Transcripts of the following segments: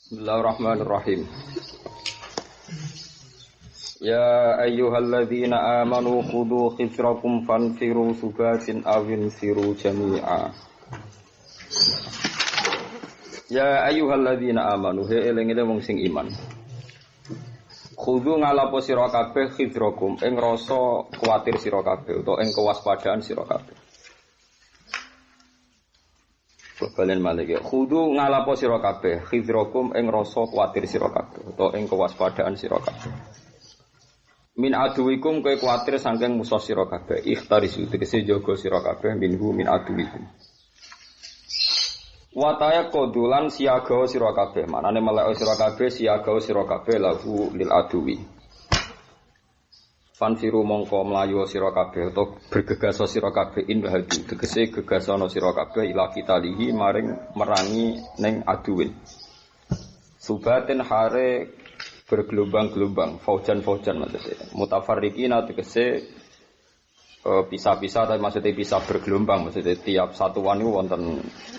Bismillahirrahmanirrahim. Ya ayyuhalladzina amanu khudhu khizrakum fanfiru subatin awin firu jami'a. Ya ayyuhalladzina amanu he eling-eling wong sing iman. Khudhu ngalapo sira kabeh khizrakum ing rasa kuwatir sira kabeh utawa ing kewaspadaan sira kabeh. Balen malih ya. Khudu ngalapo sira kabeh khizrakum ing rasa kuwatir sira kabeh utawa ing kewaspadaan sira kabeh. Min aduwikum kowe kuwatir saking musuh sira kabeh. Ikhtarisu tegese jaga sira kabeh minhu min aduwikum. Wataya kodulan siaga sira kabeh. Manane melek sira kabeh siaga sira kabeh lahu lil aduwi. Fanfiru mongko mlayu sira kabeh utawa bergegas sira kabeh in hadu tegese gegasana sira kabeh ila kitalihi maring merangi ning aduwin subatin hare bergelombang-gelombang faujan-faujan maksudnya mutafarriqina tegese pisah-pisah tapi maksudnya pisah bergelombang maksudnya tiap satuan itu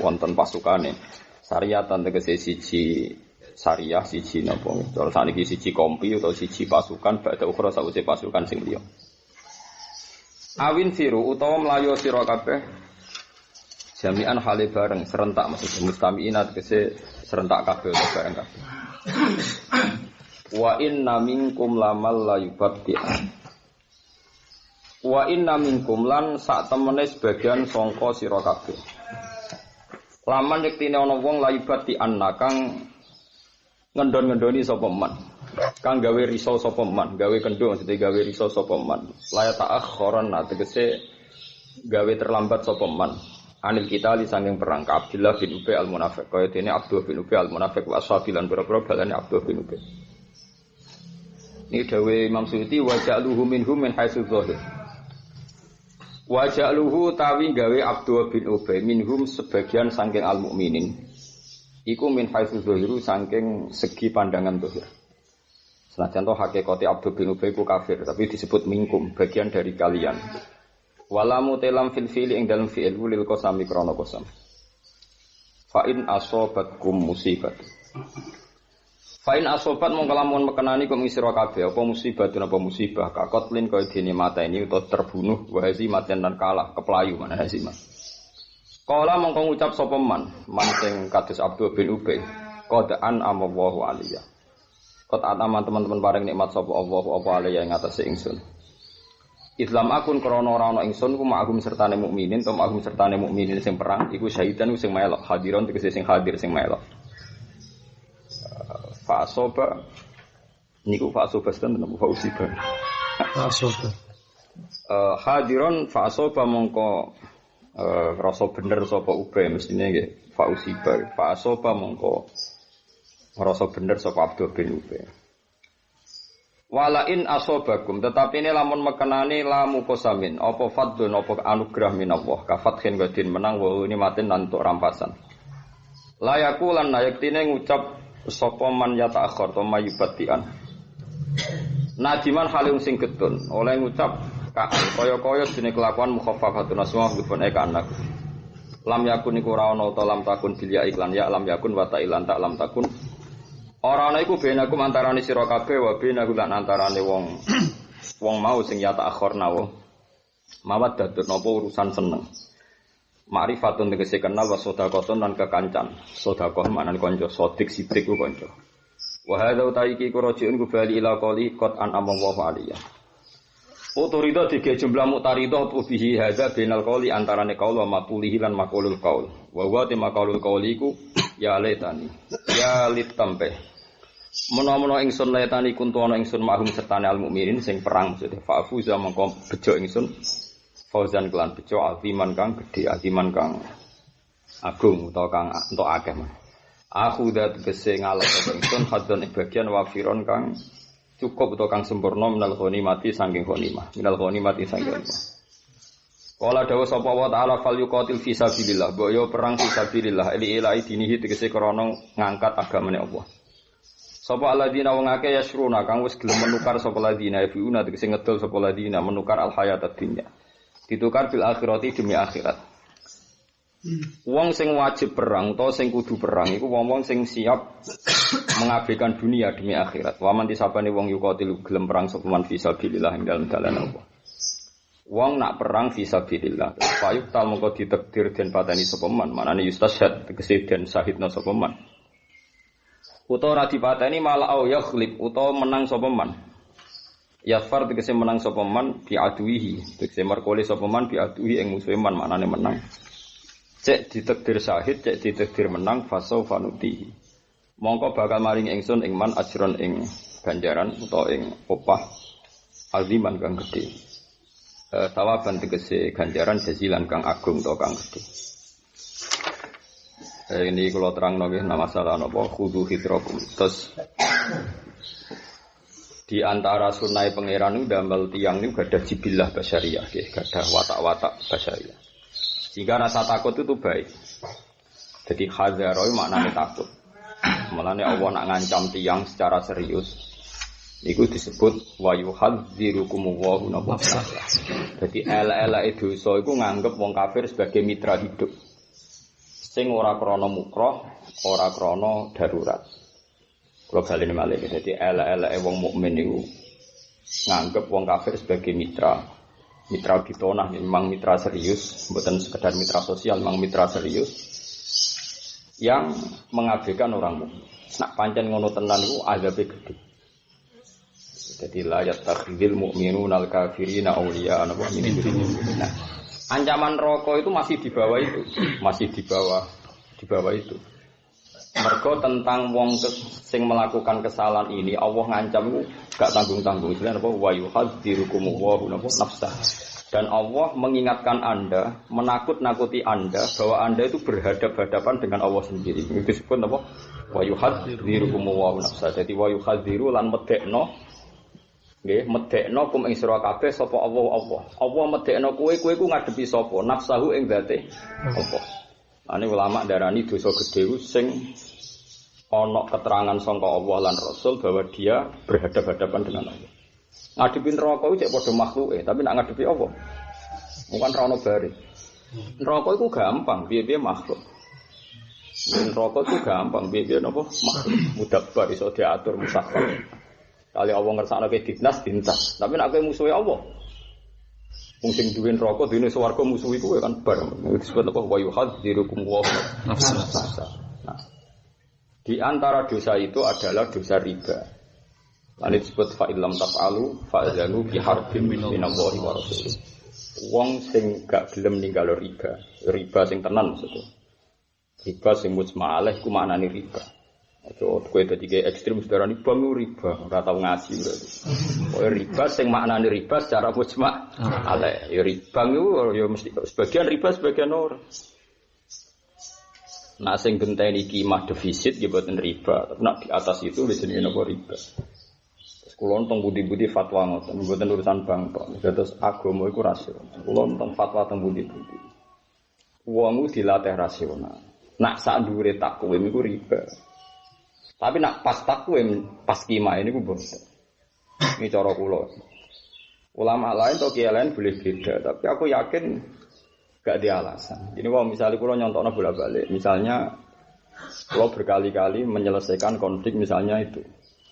wonten pasukane syariatan tegese siji syariah siji napa cara saniki siji kompi utawa siji pasukan badhe ukhra sawise pasukan sing liya awin firu utawa mlayu sira kabeh jami'an hale bareng serentak maksudnya mustami'ina tegese serentak kabeh utawa bareng kabeh wa inna minkum lamal layubati wa inna minkum lan sak temene sebagian sangka sira kabeh laman yektine ana wong layubati annakang ngendon-ngendoni sapa man kang gawe risau sapa man gawe kendho maksudnya gawe risau sapa man la ta'akhkharan tegese gawe terlambat sapa man anil kita li sanging perang ka Abdullah bin Ubay al-Munafiq kaya dene Abdullah bin Ubay al-Munafiq wa ashabilan pira-pira balane Abdullah bin Ubay ini dawe Imam Suyuti wa ja'luhu minhum min haitsu dzahir wa ja'luhu tawi gawe Abdullah bin Ubay minhum sebagian sanging al-mukminin iku min haitsu zahiru saking segi pandangan zahir. Senajan to hakikate Abdul bin Ubay ku kafir, tapi disebut minkum, bagian dari kalian. Walamu telam fil fi'li ing dalem fi'il lil qasami krana qasam. Fa in asobatkum musibat. Fa in asobat mongko lamun mekenani kum sira kabeh apa musibatun apa musibah kakotlin kaya dene mateni utawa terbunuh wa hazimaten lan kalah keplayu mana hazimah. Kala mongko ngucap sapa man sing kados Abdul bin Ubay qad an'ama Allahu alaiya. Qad an'ama teman-teman paring nikmat sapa Allah apa alaiya ing atase ingsun. Islam akun krana ora ana ingsun ku ma'hum sertane mukminin to ma'hum sertane mukminin sing perang iku syahidan sing melok hadiron tegese sing hadir sing melok. Fa soba niku fa soba sten napa fa usiba. Fa soba. Hadiron fa soba mongko rasa bener sapa Ubay mestine nggih fa usiba fa asoba mongko rasa bener sapa Abdul bin Ubay wala in asobakum tetapi ini lamun mekenani lamu kosamin apa fadlun apa anugerah minallah ka fathin gadin menang wa ini maten nantuk rampasan layaku lan yaktine ngucap sapa man ya ta'akhir to mayubatian nadiman halim sing getun oleh ngucap kaya-kaya dene kelakuan mukhaffafatun asma bifun anak lam yakun iku ora ana ta lam takun bilya iklan ya lam yakun wa ta'ilan tak lam takun ora ana iku benakum antarane sira kabeh wa benaku lan antarane wong mau sing ya ta'akhirna wa mawaddatun napa urusan seneng ma'rifatun tegese kenal wa sedekahun lan kekancan sedekah maknane kanca sodik sidik ku kanca wa hadza utaiki ku rajiun ku bali ila qali qad an amallahu alaiya Uturida tiga jumlah muktaridah bihi hadza bainal qauli antarane qaul wa maqulihi lan maqulul qaul. Wa huwa maqulul qauliku ya laitani. Ya litampe. Menawa ingsun laitani kuntu ana ingsun mahum sertane al mukminin sing perang maksudnya fa'fuza mongko bejo ingsun fauzan kelan bejo aziman kang gedhe aziman kang agung utawa kang entuk akeh. Aku dat gese ngalap ingsun hadzan bagian wafiron kang cukup atau kang sempurna minal ghanimati saking ghanimah minal ghanimati saking ghanimah wala dawa sapa wa ta'ala fal yuqatil fi sabilillah boyo perang fi sabilillah ilahi dinihi tegese krana ngangkat agamane Allah sapa alladzina wong akeh yasruna kang wis gelem menukar sapa alladzina fiuna tegese ngedol sapa alladzina menukar al hayatad dunya ditukar bil akhirati demi akhirat wong sing wajib perang utawa sing kudu perang iku wong-wong sing siap mengabaikan dunia demi akhirat. Wa man tisabane wong yuqatilu gelem perang sapa man fisabilillah ing dalem dalan Allah. Wong nak perang fisabilillah, fayuk tal mongko ditakdir den pateni sapa man, manane yustashhad tegese den syahidna sapa man. Utawa ra dipateni malah au yakhlib utawa menang sapa man. Yafar tegese menang sapa man bi aduihi, tegese markole sapa man bi aduihi ing musuhe man, manane menang. Cek ditakdir syahid, cek ditakdir menang fasau fanutihi. Mongko bakal maring ingsun ing man ajron ing ganjaran utawa ing opah aziman kang gedhe. Tawaban tegese ganjaran jazilan kang agung utawa kang gedhe. Ini kalau terang nggih nama masalah napa khudu hidrakum. Terus di antara sunai pangeran itu damel tiang niku gadah jibillah basyariah nggih, gadah watak-watak basyariah. Sehingga rasa takut itu baik. Jadi hadzaroi maknanya takut. Mulane Allah nak ngancam tiang secara serius. Iku disebut wa yuhadzirukumullahu nafsa. Jadi elek-eleke dosa iku nganggep wong kafir sebagai mitra hidup. Sing ora krana mukroh, ora krana darurat. Kula baleni malih. Jadi elek-eleke wong mukmin niku nganggep wong kafir sebagai mitra. Mitra ditonah memang mitra serius, bukan sekedar mitra sosial, memang mitra serius yang mengabaikan orang mukmin. Nak pancen ngono tenan iku azabe gedhe. Jadi la yattakhidul mu'minuna al-kafirina awliya ana wa min dunillah. Nah, ancaman neraka itu masih di bawah itu, masih di bawah itu. Mergo tentang wong sing melakukan kesalahan ini Allah ngancam gak tanggung-tanggung. Sebenarnya apa wa yuhadzirukumullahu nafsa. Dan Allah mengingatkan Anda, menakut-nakuti Anda bahwa Anda itu berhadapan-hadapan dengan Allah sendiri. Itu disebut apa? Wa yuhadzirukumullahu nafsa. Jadi wa yuhadziru lan medekno nggih, medekno kum ing sira kabeh sapa Allah. Allah medekno kowe ku ngadepi sapa? Nafsahu ing dzate Allah. Ane ulama darani dosa gedhe sing ana keterangan sangka Allah lan Rasul bahwa dia berhadapan-hadapan dengan Allah. Ngadepi neraka iku cek padha makhluke, tapi nek ngadepi Allah bukan ra ono bare. Neraka iku gampang, piye-piye makhluk. Neraka iku gampang, piye-piye napa makhluk. Mudabbar iso diatur musaffar. Kali Allah ngersakno ke dinas, tapi nek kowe musuhe Allah. Wong sing duwe neraka dene swarga musuh iku kan bar. Disebut apa wa yuhadzirukum wa nafsa. Nah, di antara dosa itu adalah dosa riba. Lan disebut fa illam taf'alu fa'zanu bi harbin minallahi wa rasulih. Wong sing gak gelem ninggal riba sing tenan maksudnya. Riba sing mujma' alaih ku maknane riba. Aja kowe dadi ge ekstrem sedarani bang riba, ora tau ngaji berarti. Kowe riba sing maknane riba secara mujma' alaih. Ya riba iku ya mesti sebagian riba sebagian ora. Nah sing genteni kimah defisit ya boten riba, tapi nak di atas itu wis jenenge napa riba. Kulo teng budi-budi fatwa ngoten, mboten urusan bank tok. Terus agama iku rasional. Kulo teng fatwa teng budi-budi. Wong dilatih rasional. Nak sak dhuwure takwim iku riba. Tapi nak pas takwim, pas kima ini ku bosan. Ini cara kula. Ulama lain atau kiai lain boleh beda, tapi aku yakin gak ada alasan. Jadi kalau misalnya kula nyontokno bolak-balik, misalnya kula berkali-kali menyelesaikan konflik misalnya itu.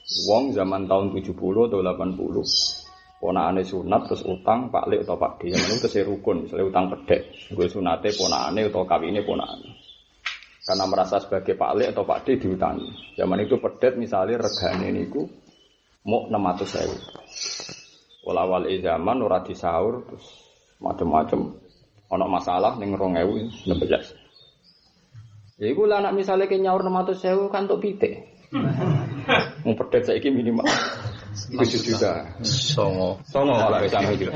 Wong zaman tahun 70 atau 80. Ponakane sunat terus utang Pak Lek atau Pak D. Yang itu rukun, misalnya utang pedhek. Gue sunate ponakane atau kawine ponakane. Karena merasa sebagai Pak Lek atau Pak D diutangi. Zaman itu pedet misalnya regane niku mau 600.000. Awal zaman ora disaur terus macam-macam ana masalah ning 2016. Ya iku lah anak misalnya ke nyaur 600.000 kan tok pitik. Mau pedet saiki minimal 7 juta. Songo kalau bisa gitu.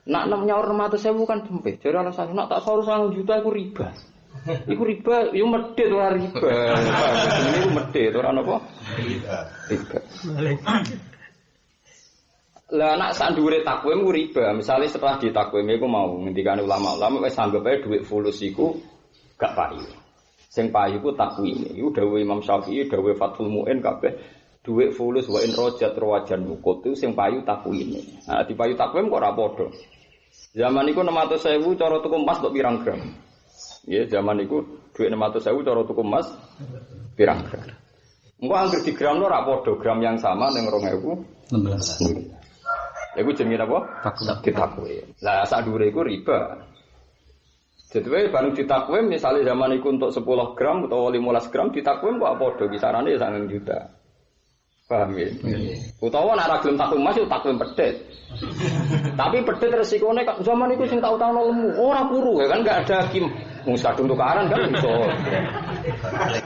Nak nyaur 600.000 kan sempit. Jadi alasan nak tak saur 1 juta iku riba. Iku riba, yo medhit ora riba. Ini iku medhit ora napa? Riba. Lah nak sak dhuwure takwim ku riba. Misale setelah ditakwim iku mau ngendikane ulama-ulama wis anggap ae dhuwit fulus iku gak payu. Sing payu ku takwime. Iku dawuh Imam Syafi'i, dawuh Fathul Mu'in kabeh dhuwit fulus wa in rajat rawajan mukut itu sing payu takwime. Nah, dipayu takwim kok ora padha. Zaman iku 600.000 cara tuku emas tok pirang gram. Ya, zaman iku dhuwit 600.000 cara tuku emas pirang gram. Engko anggere di gram ora padha gram yang sama ning 2016. Iku jenenge apa? Ditakwim. Lah sak dhuwure iku riba. Jadi bareng ditakwim misalnya zaman itu untuk 10 gram atau 15 gram ditakwim kok padha kisarannya ya 9 juta. Paham ya? Utawa nek ora gelem takwim Mas yo takwim pedet. Tapi pedet resikone zaman itu sing tak utangno lemu, ora puru ya kan enggak ada hakim. Wong kadung tukaran kan iso.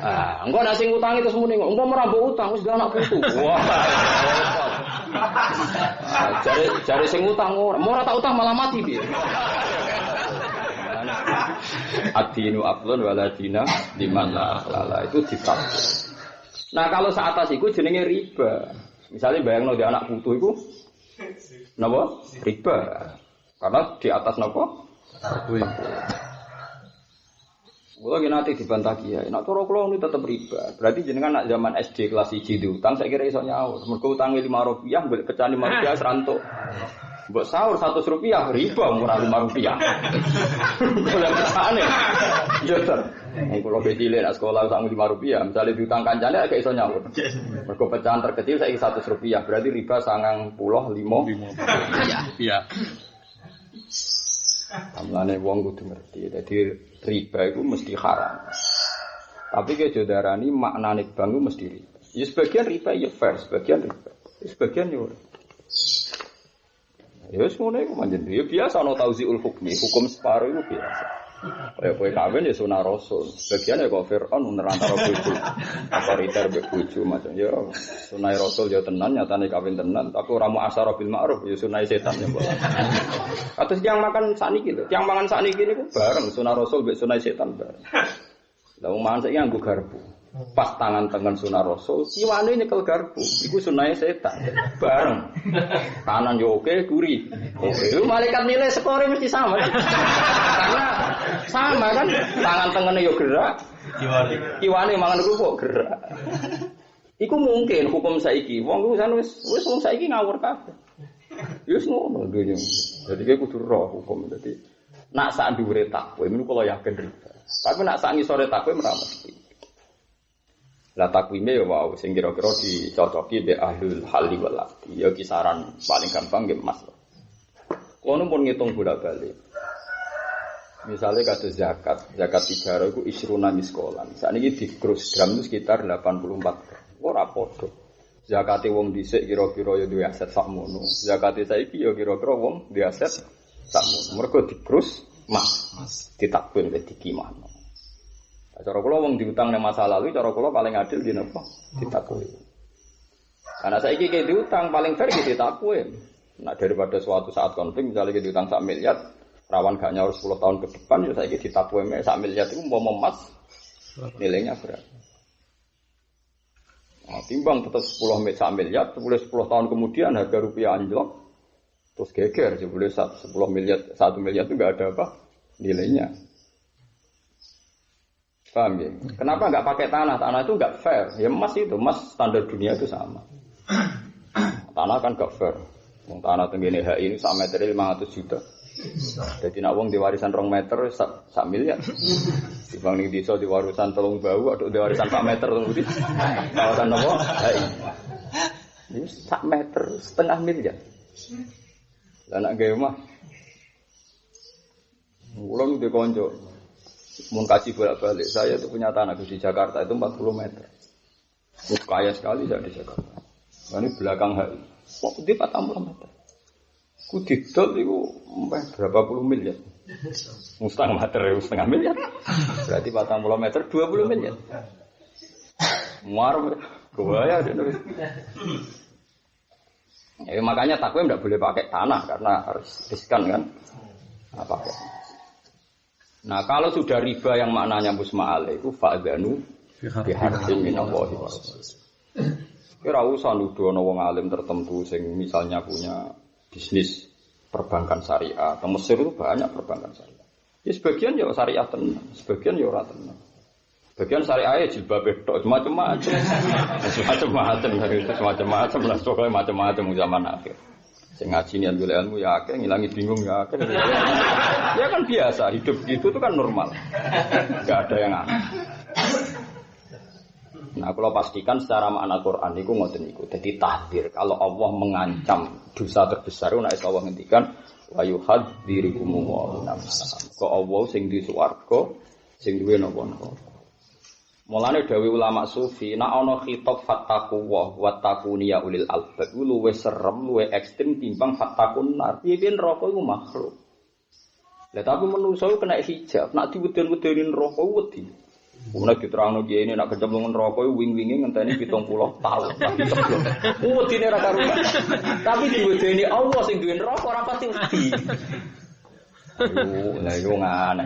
Ah, engko nek sing utangi terus muni engko ora mbok utang wis anak putu. Wah. Jare sing utang ora tak utang malah mati piye. Adinu aflun waladina dimana lala itu ditak. Nah kalau saat atas itu jenenge riba. Misalnya bayangno di anak putu itu, napa? Riba. Karena di atas napa? Takwim. Kula ki nate dibantah kiai. Nek cara kula ini tetep riba. Berarti jenengan nak zaman SD kelas 1 diutang saya kira iso nyaur. Mergo utange Rp5 golek pecahan Rp5 serantuk. Mbok sahur Rp100 riba murah Rp5. Golek pecahane. Joter. Nek kula becile nak sekolah sak Rp5, misale diutang kancane agak iso nyaur. Mergo pecahan terkecil saiki Rp100, berarti riba 95. Iya. Amlane wong kudu ngerti. Dadi riba itu mesti haram. Tapi ke jodarani maknane bank itu mesti riba. Ya sebagian riba ya fair, sebagian riba. Sebagian yo. Ya semono iku manjen. Ya biasa ana tauziul hukmi, hukum separuh itu biasa. Kayak kowe kawin ya sunah rasul. Sebagian ya kok Firaun nerantara bojo. Apa riter mbek bojo macam ya sunah rasul ya tenan nyatane kawin tenan, tapi ora mu asyara bil ma'ruf ya sunah setan ya mbok. Atus yang makan sakniki lho, yang mangan sakniki niku bareng sunah rasul mbek sunah setan bareng. Lah wong mangan saiki nganggo garpu. Pas tangan tengen sunah rasul, kiwane nyekel garpu. Iku sunah setan. Bareng. Kanan yo oke, kuri. Oke. Lu malaikat nilai skore mesti sama kan? Karena sama kan, tangan tengene yo gerak. Kiwane mangan kerupuk gerak. Iku mungkin hukum saiki. Wong ku wis wong saiki ngawur kabeh. Wis ngono dunya. Jadi kowe kudu roh hukum. Dadi nak sak dhuwure takwim niku kula yakin riba. Tapi nak sak ngisore takwim ora mesti. Lah takwime ya wow sing kira-kira dicocoki mbek ahlul halli wal aqdi. Ya kisaran paling gampang nggih Mas. Kono pun ngitung bolak-balik. Misalnya kados zakat 3 iku isruna miskolan. Sakniki di gross gram itu sekitar 84 gram. Ora padha. Zakate wong dhisik kira-kira ya duwe aset sakmono. Zakate saiki ya kira-kira wong duwe aset sakmono. Mergo di gross mas ditakwim dikimano. Cara kula wong diutang nang masa lalu, cara kula paling adil di napa? Ditakwim. Karena saiki ki diutang paling fair ki ditakwim. Nah daripada suatu saat konflik misalnya ki diutang 1 miliar, rawan gak nyaur 10 tahun ke depan ya saiki ditakwim 1 miliar itu mau emas nilainya berapa? Nah, timbang tetap 10 miliar, 10 tahun kemudian harga rupiah anjlok, terus geger, boleh 10 miliar, 1 miliar itu nggak ada apa nilainya. Paham ya? Kenapa nggak pakai tanah? Tanah itu nggak fair. Ya emas itu, emas standar dunia itu sama. Tanah kan nggak fair. Tanah tenggine HI ini 1 meter 500 juta. Jadi nak wong di warisan 2 meter 1 miliar. Dibang ning desa di warisan 3 bau, atau di warisan 4 meter kemudian. Kawasan apa? HI. Ini 1 meter 1,5 miliar. Lah nak gawe mah. Ulang di konco. Mun kaji bolak-balik, saya itu punya tanah di Jakarta itu 40 meter. Kaya sekali saya di Jakarta. Ini belakang HI. Kok di 40 meter? Ku didol itu berapa puluh miliar? Setengah meter, 1,5 miliar. Berarti 40 meter 20 miliar. Muar, gua ya, makanya takwim tidak boleh pakai tanah karena harus riskan kan. Nah, pakai. Nah kalau sudah riba yang maknanya musma'al itu fa'adhanu biharbin minallahi wa rasulih. Kira usah nuduh ana wong alim tertentu sing misalnya punya bisnis perbankan syariah. Di Mesir itu banyak perbankan syariah. Ya sebagian ya syariah tenan, sebagian ya ora tenan. Sebagian syariah ya jilbab tok macam-macam. Macam-macam lah pokoke macam-macam zaman akhir. Sing ngaji niat golek ilmu ya akeh, ngilangi bingung ya akeh. Ya kan biasa, hidup gitu itu kan normal. Enggak ada yang aneh. Nah, kalau pastikan secara makna Quran itu ngoten niku. Jadi tahdir kalau Allah mengancam dosa terbesar nek Allah ngendikan wa yuhadzirikumullahu nafsa. Kok Allah sing di swarga sing duwe napa-napa. Mulane dawuh ulama sufi, nek ana khitab fattaqwa wa taquni ya ulil albab luwih serem, luwih ekstrem timbang fattakun nar. Piye neraka iku makhluk. Lah tapi manusa kena hijab, nek diweden-wedeni neraka wedi. Ora diterangno kiye ini nek kecemplung neraka wing-winge ngenteni 70 tahun. Wedine ra karuan. Tapi diwedeni Allah sing duwe neraka ora pasti wedi. Lah yo ngane.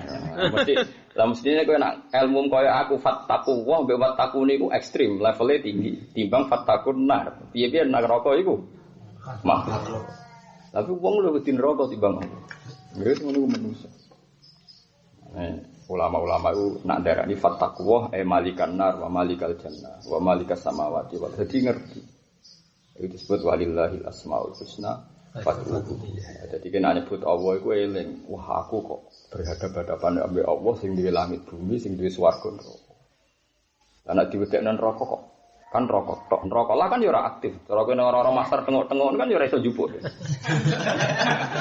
Mestine kowe nek ilmu koyo aku fattaku wa mbek wattaku niku ekstrem, levelnya tinggi timbang fattakun nar. Piye-piye neraka iku makhluk. Tapi wong luwih wedi neraka timbang Allah. Wis ngono ku manusa. Ulama-ulama itu nak darani fattaqwa malikan nar wa malikal jannah wa malikas samawati wal ardi. Jadi ngerti. Itu disebut walillahil asmaul husna fad'uhu. Jadi kena nyebut Allah iku eling. Wah aku kok berhadapan-hadapan ambek Allah sing duwe langit bumi, sing duwe swarga neraka. Lah nek diwedekno neraka kok kan neraka tok. Neraka lah kan ya ora aktif. Cara kene ora-ora master tengok-tengok kan ya ora iso njupuk.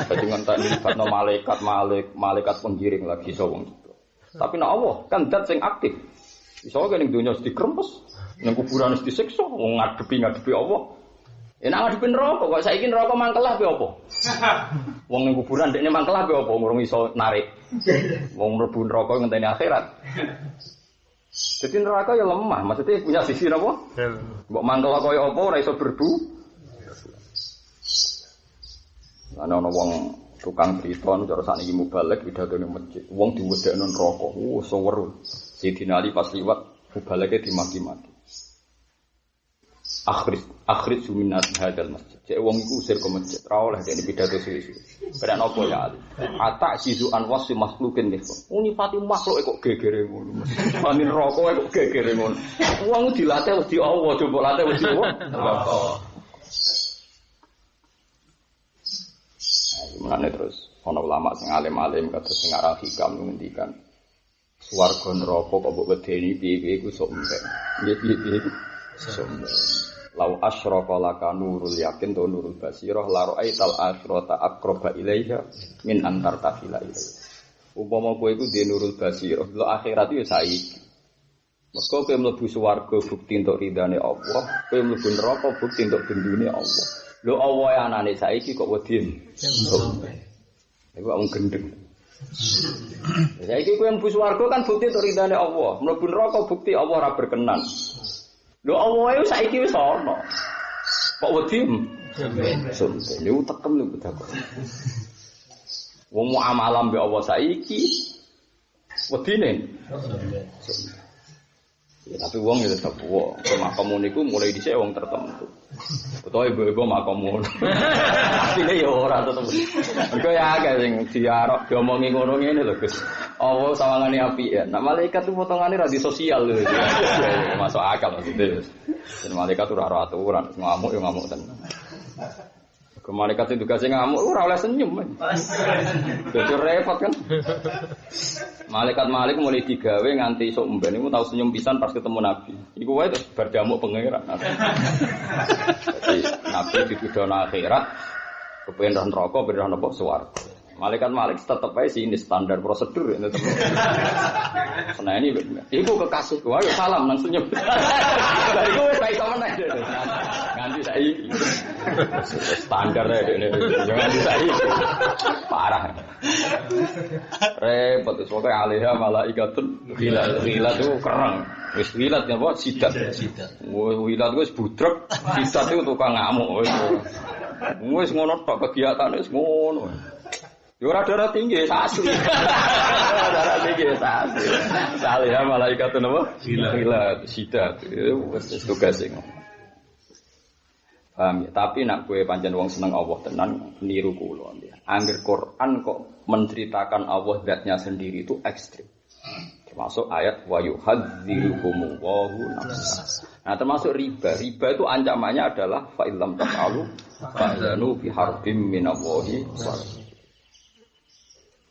Dadi ngonteni libatno malaikat penggiring lagi iso wong. Tapi nek Allah kan zat sing aktif. Iso kene ning donya dikrempes, ning kuburan disiksa, wong ngadepi Allah. Enak ngadepi neraka kok saiki neraka mangkelah piye apa? Wong ning kuburan dekne mangkelah piye apa ngurung iso narik. Wong mlebu neraka ngenteni akhirat. Jadi neraka ya lemah, maksudnya punya sisi napa? Mbok mangkel kaya apa ora iso berbu. Ana wong tukang cerita cara sakniki mubalek pidatone masjid. Wong diwedekno neraka. So weruh. Sidina Ali pas liwat mubaleke dimaki-maki. Akhir suminat hadal masjid. Cek wong iku usir ke masjid. Ora oleh dene pidato suwi-suwi. Beran apa ya Ali? Ata sizu anwas makhlukin niku. Unifati makhluk kok gegere ngono. Wani neraka kok gegere ngono. Wong dilatih wedi Allah, coba latih wedi Allah. Mulane terus ana ulama sing alim-alim kados sing aran hikam ngendikan swarga neraka kok mbok wedeni piye-piye iku sok empek. Piye-piye iku sok empek. Lau asyraka laka nurul yakin to nurul basirah la ra'aital akhirata aqraba ilaiha min antar tafila ilaiha. Upama kowe iku dhe nurul basirah, lho akhirat yo saiki. Mergo kowe mlebu swarga bukti entuk ridane Allah, kowe mlebu neraka bukti entuk gendune Allah. Lho Allah ya anane saiki kok wedi. Iku wong gendeng. Saiki kowe mlebu swarga kan bukti entuk ridane Allah, mlebu neraka bukti Allah ora berkenan. Lho Allah itu saiki wis ana. Kok wedi? Sunte. Niku tekem lho bedakon. Wong muamalah mbek Allah saiki wedine. Ya tapi wong ya tetep wong. Makom niku mulai dhisik wong tertentu. Utawa ibu-ibu makom ngono. Asline ya ora tetep. Mergo ya akeh sing diarok diomongi ngono ngene lho Gus. Allah sawangane apik ya. Nek malaikat itu potongane ra di sosial lho. Masuk akal maksudnya. Dan malaikat ora ora aturan, ngamuk ya ngamuk tenan. Ke malaikat itu tugasnya ngamuk ora oleh senyum. Dadi repot kan. Malaikat mulai digawe nganti esuk mben niku tau senyum pisan pas ketemu Nabi. Iku wae terus bar diamuk pangeran. Jadi Nabi dituduhna akhirat kepen roh neraka, ben roh napa swarga. Malaikat tetep ae sini standar prosedur ya tetep. Nah ini iku kekasihku, ayo salam nang senyum. Lah iku wis iso meneh. Nganti saiki. Standar ae dene. Nganti saiki. Parah. Repot wis pokoke alaiha malaikatun hilal itu kereng. Wis wilat ya apa sidat. Wilat wis budrek, sidat itu tukang ngamuk wis. Wis ngono tok kegiatane wis ngono. Yo ora darah tinggi asli. Darah tinggi asli. Salih malaikatun apa? Hilat, sidat. Wis tugas sing. Paham ya? Tapi nak kowe pancen wong seneng Allah tenan niru kula nggih. Angger Quran kok menceritakan Allah zatnya sendiri itu ekstrim. Termasuk ayat wa yuhadzirukumullahu nafsa. Nah, termasuk riba. Riba itu ancamannya adalah fa illam taf'alu fa'zanu bi harbim minallahi wa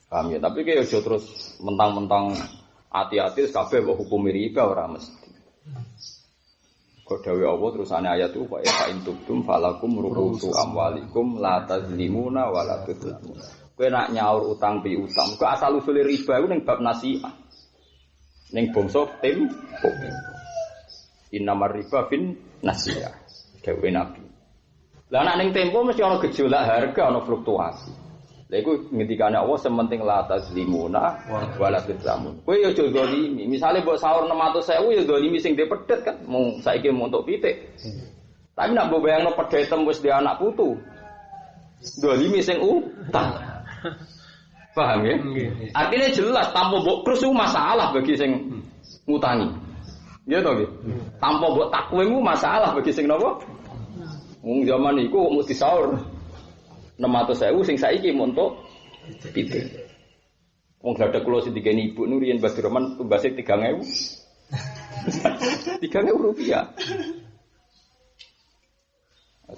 paham ya, tapi kayak aja terus mentang-mentang hati-hati kabeh mbok hukum riba ora mesti. Kok dawuh Allah terusane ayat itu fa in tubtum falakum ru'usu amwalikum la tazlimuna wa la tudlamuna. Kowe nak nyaur utang piutang, kok asal usule riba iku ning bab nasiah. Ning bangsa tim innamar riba fin nasiah. Dawuh Nabi. Lah nek ning tempo mesti ana gejolak harga, ana fluktuasi. Lha iku ngendikane Allah sementing la tazlimuna wala tudlamun. Kowe yo aja zalimi. Misale mbok sahur 600.000 ya zalimi sing dhe pedhet kan. Mung saiki mung entuk pitik. Tapi nek mbok bayangno pedhetem wis dhe anak putu. Zalimi sing utang. Paham ya? Artinya jelas tanpa mbok krus iku masalah bagi sing ngutangi. Iya to nggih. Tanpa mbok takwe iku masalah bagi sing napa? Wong zaman iku mung disaur 600.000 sing saiki montok pitik. Wong gladha kula sing digeni ibu nu riyen Mbah Dirman tumbase 3.000. 3.000 rupiah.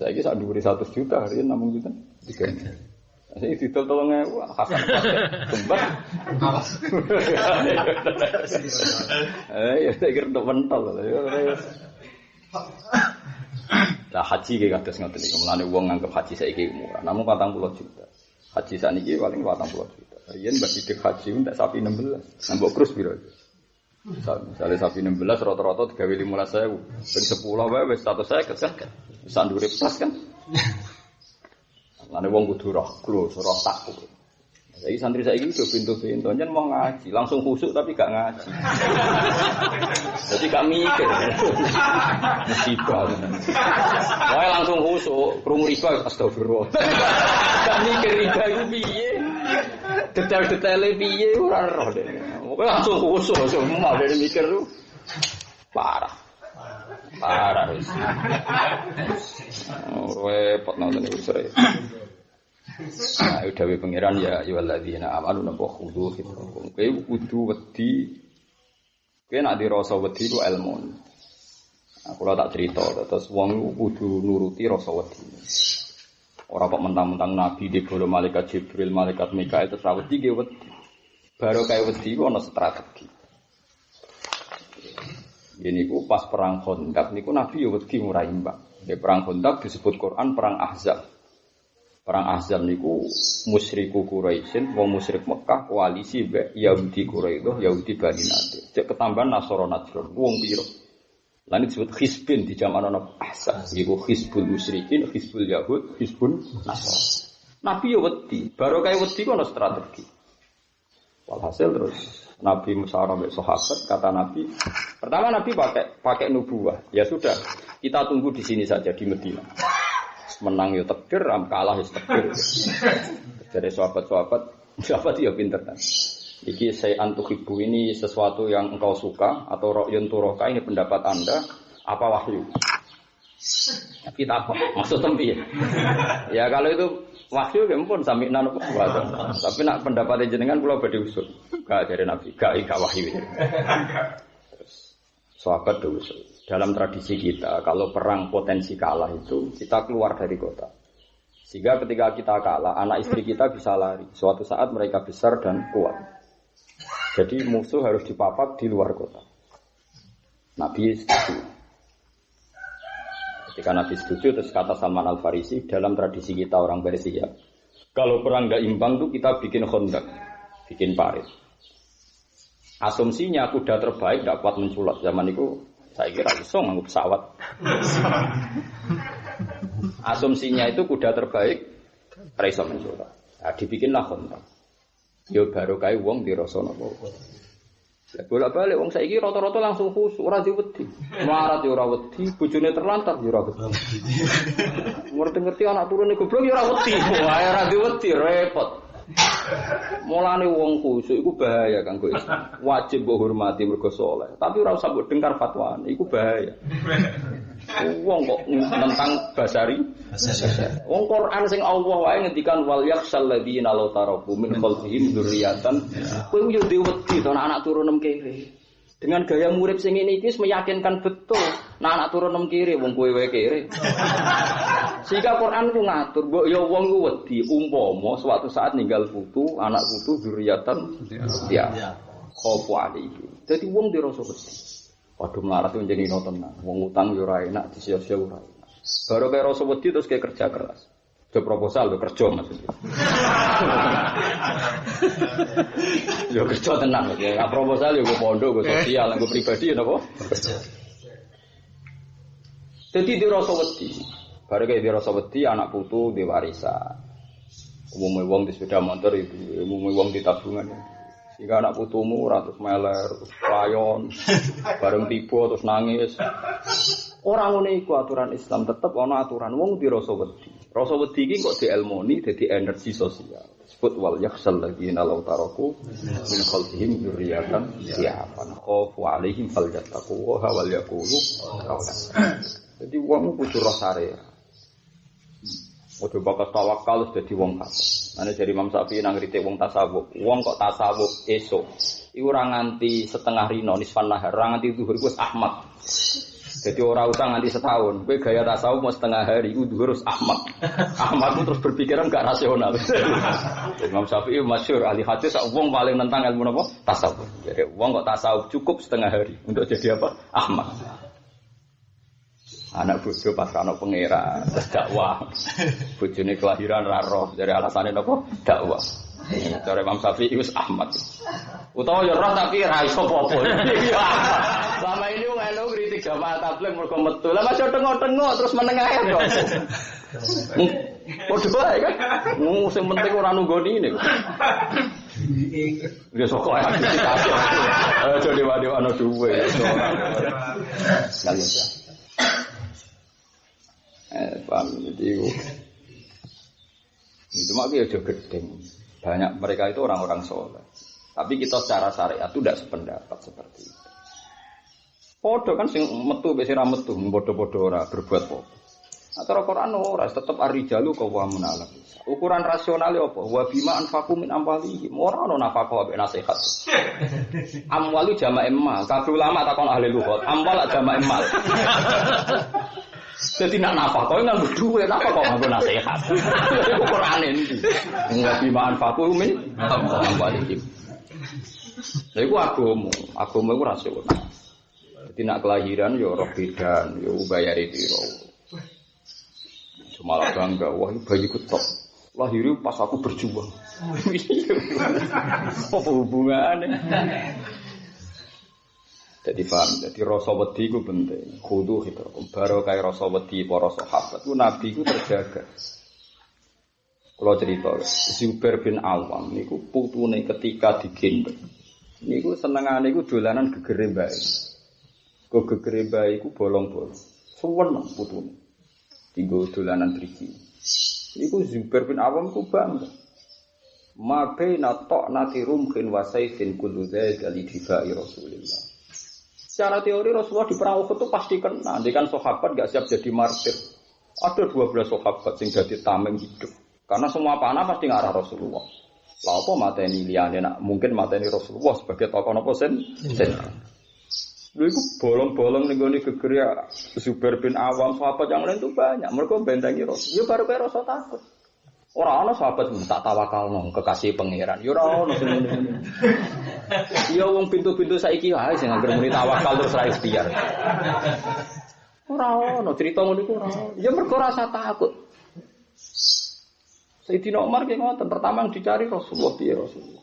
Saiki sak dhuwure 100 juta riyen namung juta 3.000. Saiki didol 3.000 hasan tempat. Awas. Ya tak kira mentol. Lah haji ki kados ngoten iki. Mulane wong nganggep haji saiki murah. Namung 40 juta. Haji saniki paling 40 juta. Riyen mbak sidik haji entek sapi 16. Nambok krus piro? Misale sapi 16 rata-rata digawe 15.000. Ben 10 wae wis 150 kan. Wis ndure plus kan. Mulane wong kudu roh klus, roh takut. Saiki santri saiki do pintu-pintu nyen mau ngaji, langsung khusuk tapi gak ngaji. Jadi gak mikir. Musibah. Wae langsung khusuk, krungu riba astagfirullah. Gak mikir riba iku piye. Detail-detaile piye ora roh deh. Pokoke langsung khusuk, semua dari mikir lu. Parah. Parah wis. Repot nonton iki sore. Nah, dawuh pangeran ya ayyuhalladzina amanu napa khudu khitrakum. Kowe kudu wedi. Kowe nek dirasa wedi ku ilmu. Aku ora tak cerita, terus wong kudu nuruti rasa wedi. Ora kok mentang-mentang nabi dibolo malaikat Jibril, malaikat Mikail terus wedi ge wedi. Baru kaya wedi ku ana strategi. Ini ku pas perang Khandaq niku nabi ya wedi ora imbang. Di perang Khandaq disebut Quran perang Ahzab. Perang Ahzab niku musyriku Quraisyin, wong musyrik Mekah koalisi mbek Yahudi Quraisy, Yahudi Bani Nadir. Cek ketambahan Nasara Najran, wong pira. Lan disebut Hizbin di zaman ana Ahzab, iku Hizbul Musyrikin, Hizbul Yahud, Hizbun Nasara. Nabi yo wedi, baru kaya wedi ku ana strategi. Walhasil terus Nabi musyawarah mbek sahabat, kata Nabi, pertama Nabi pakai nubuwah. Ya sudah, kita tunggu di sini saja di Madinah. Menang yo takdir, kalah yo takdir. Jadi sahabat ya pinter kan. Iki saya antuhibu ini sesuatu yang engkau suka atau ro'yun turoka ini pendapat Anda apa wahyu? Kita apa? Maksud tempi ya? Ya kalau itu wahyu ya pun sami nanu buatan. Tapi nak pendapatnya jenengan kula badhe usul. Gak dari Nabi, gak wahyu. Terus sahabat usul. Dalam tradisi kita, kalau perang potensi kalah itu, kita keluar dari kota. Sehingga ketika kita kalah, anak istri kita bisa lari. Suatu saat mereka besar dan kuat. Jadi musuh harus dipapak di luar kota. Nabi setuju. Ketika Nabi setuju, terus kata Salman Al-Farisi, dalam tradisi kita orang Persia, kalau perang gak imbang tuh kita bikin Khandaq, bikin parit. Asumsinya kuda terbaik gak kuat menculat. Zaman itu saya kira iso nganggo pesawat. Asumsinya itu kuda terbaik ora iso menculat. Nah, dibikinlah Khandaq. Yo baru kae wong dirasa napa. Lah bolak-balik wong saiki rata-rata langsung khusuk, ora diwedi. Melarat yo ora wedi, bojone terlantar yo ora wedi. Ngerti-ngerti anak turune goblok yo ora wedi. Wae ora diwedi repot. Mulane wong khusuk iku bahaya kanggo Islam. Wajib mbok hormati mergo saleh, tapi ora usah mbok dengkar fatwane, iku bahaya. Wong kok tentang basari. Wong Quran sing Allah wae ngendikan wal yakhsal ladina law taraku min khalfihim dzurriatan. Kowe yo diwedi to anak turun kere. Dengan gaya murid sing ngene iki meyakinkan betul. Nah anak turun kiri wong kowe wae kere. Sehingga Quran ku ngatur, mbok ya wong ku wedi umpama suatu saat ninggal putu, anak putu dzurriatan ya. Khofu alaihi. Dadi wong dirasa wedi. Waduh melarat itu jadi no tenang. Wong utang yo ora enak, disia-sia ora enak. Baru kayak rasa wedi terus kayak kerja keras. Ada proposal lo kerja maksudnya. Yo kerja tenang ya. Proposal yo gue pondok, gue sosial, gue pribadi ya napa? Jadi di rasa wedi. Baru kayak di rasa wedi anak putu di warisan. Umumnya wong di sepeda motor itu, umumnya wong di tabungan. Jika anak putumu ratus meler, terus layon, bareng tiba terus nangis. Orang ini iku aturan Islam tetap ana aturan wong di rasa wedi. Rasa wedi iki kok dielmoni dadi energi sosial. Disebut wal yakhsal ladzina law taraku min khalfihim dzurriyyatan dha'afan khafu 'alaihim falyattaqullaha wal yaqulu qawlan. Jadi wong kudu rasare. Ojo bakas tawakal dadi wong kafir. Ane dari Imam Syafi'i nang kritik wong tasawuf. Wong kok tasawuf esuk. Iku ora nganti setengah rino nisfan nahar, ora nganti zuhur wis Ahmad. Jadi ora usah nganti setahun. Kowe gaya tasawuf mau setengah hari iku zuhur wis Ahmad. Ahmad itu terus berpikiran gak rasional. Imam Syafi'i masyhur ahli hadis wong paling nentang ilmu napa? Tasawuf. Jadi wong kok tasawuf cukup setengah hari untuk jadi apa? Ahmad. Anak bojo pas ana pangeran dakwah. Bojone kelahiran ra roh dari alasane napa? Dakwah. Cara Imam Syafi'i wis Ahmad. Utawa ya roh tapi ra iso apa-apa. Selama ini wong elu kritik jamaah tabligh mergo metu. Lah masih tengok-tengok terus menengah ae kok. Padha wae kan. Sing penting ora nunggoni ini. Ya sok ae aktivitas. Aja dewa-dewa ana duwe. Sekali aja. Paham jadi itu makanya aja gedeng. Banyak mereka itu orang-orang soleh. Tapi kita secara syariat itu tidak sependapat seperti itu. Podo kan sing metu besi rametu, bodoh-bodoh ora berbuat podo. Atau Quran ora tetap ar-rijalu qawwamun 'ala nisa. Ukuran rasionalnya apa? Wa bima anfaqu min amwalihim. Ora ono nafaqah mek nasihat. Amwalu jama' mal. Kabeh ulama takon ahli lughat. Amwal jama' mal. Jadi nak nafkah kau nggak berdua, nafkah kau nggak nasihat. Itu Quran ini. Nggak bimaan faku min, balikin. Jadi aku agama itu rasional. Jadi nak kelahiran yo roh bidan, yo bayar itu roh. Cuma lah bangga, wah ini bayiku top. Lahirnya pas aku berjuang. Apa hubungannya? Jadi paham, jadi rasa wedi itu penting. Kudu itu, baru kayak rasa wedi para sahabat itu Nabi itu terjaga. Kalau cerita, Zubair bin Awam niku putune ketika digendong. Niku senengane iku dolanan gegere mbae. Kok gegere mbae iku bolong-bolong. Suwen putune. Tinggo dolanan driji. Niku Zubair bin Awam ku bangga. Ma baina ta'nati rumkin wa sayfin kullu dzalika li difa'i Rasulillah. Secara teori Rasulullah di perang Uhud itu pasti kena. Nanti kan sahabat gak siap jadi martir. Ada 12 sahabat yang jadi tameng hidup. Karena semua panah pasti ngarah Rasulullah. Lah apa mateni liyane nak mungkin mateni Rasulullah sebagai tokoh napa sen. Lha iku bolong-bolong ning gone gegere Zubair bin Awam sahabat yang lain itu banyak. Mereka bentengi Rasul. Ya baru kaya rasa takut. Ora ana sahabat tak tawakalno kekasih pangeran. Ya ora ono sing ngene. Ya wong pintu-pintu saiki wae sing anggere muni tawakal terus ra ikhtiar. Ora ono cerita ngono iku ora. Ya mergo rasa takut. Sayyidina Umar ki ngoten, pertama yang dicari Rasulullah piye Rasulullah.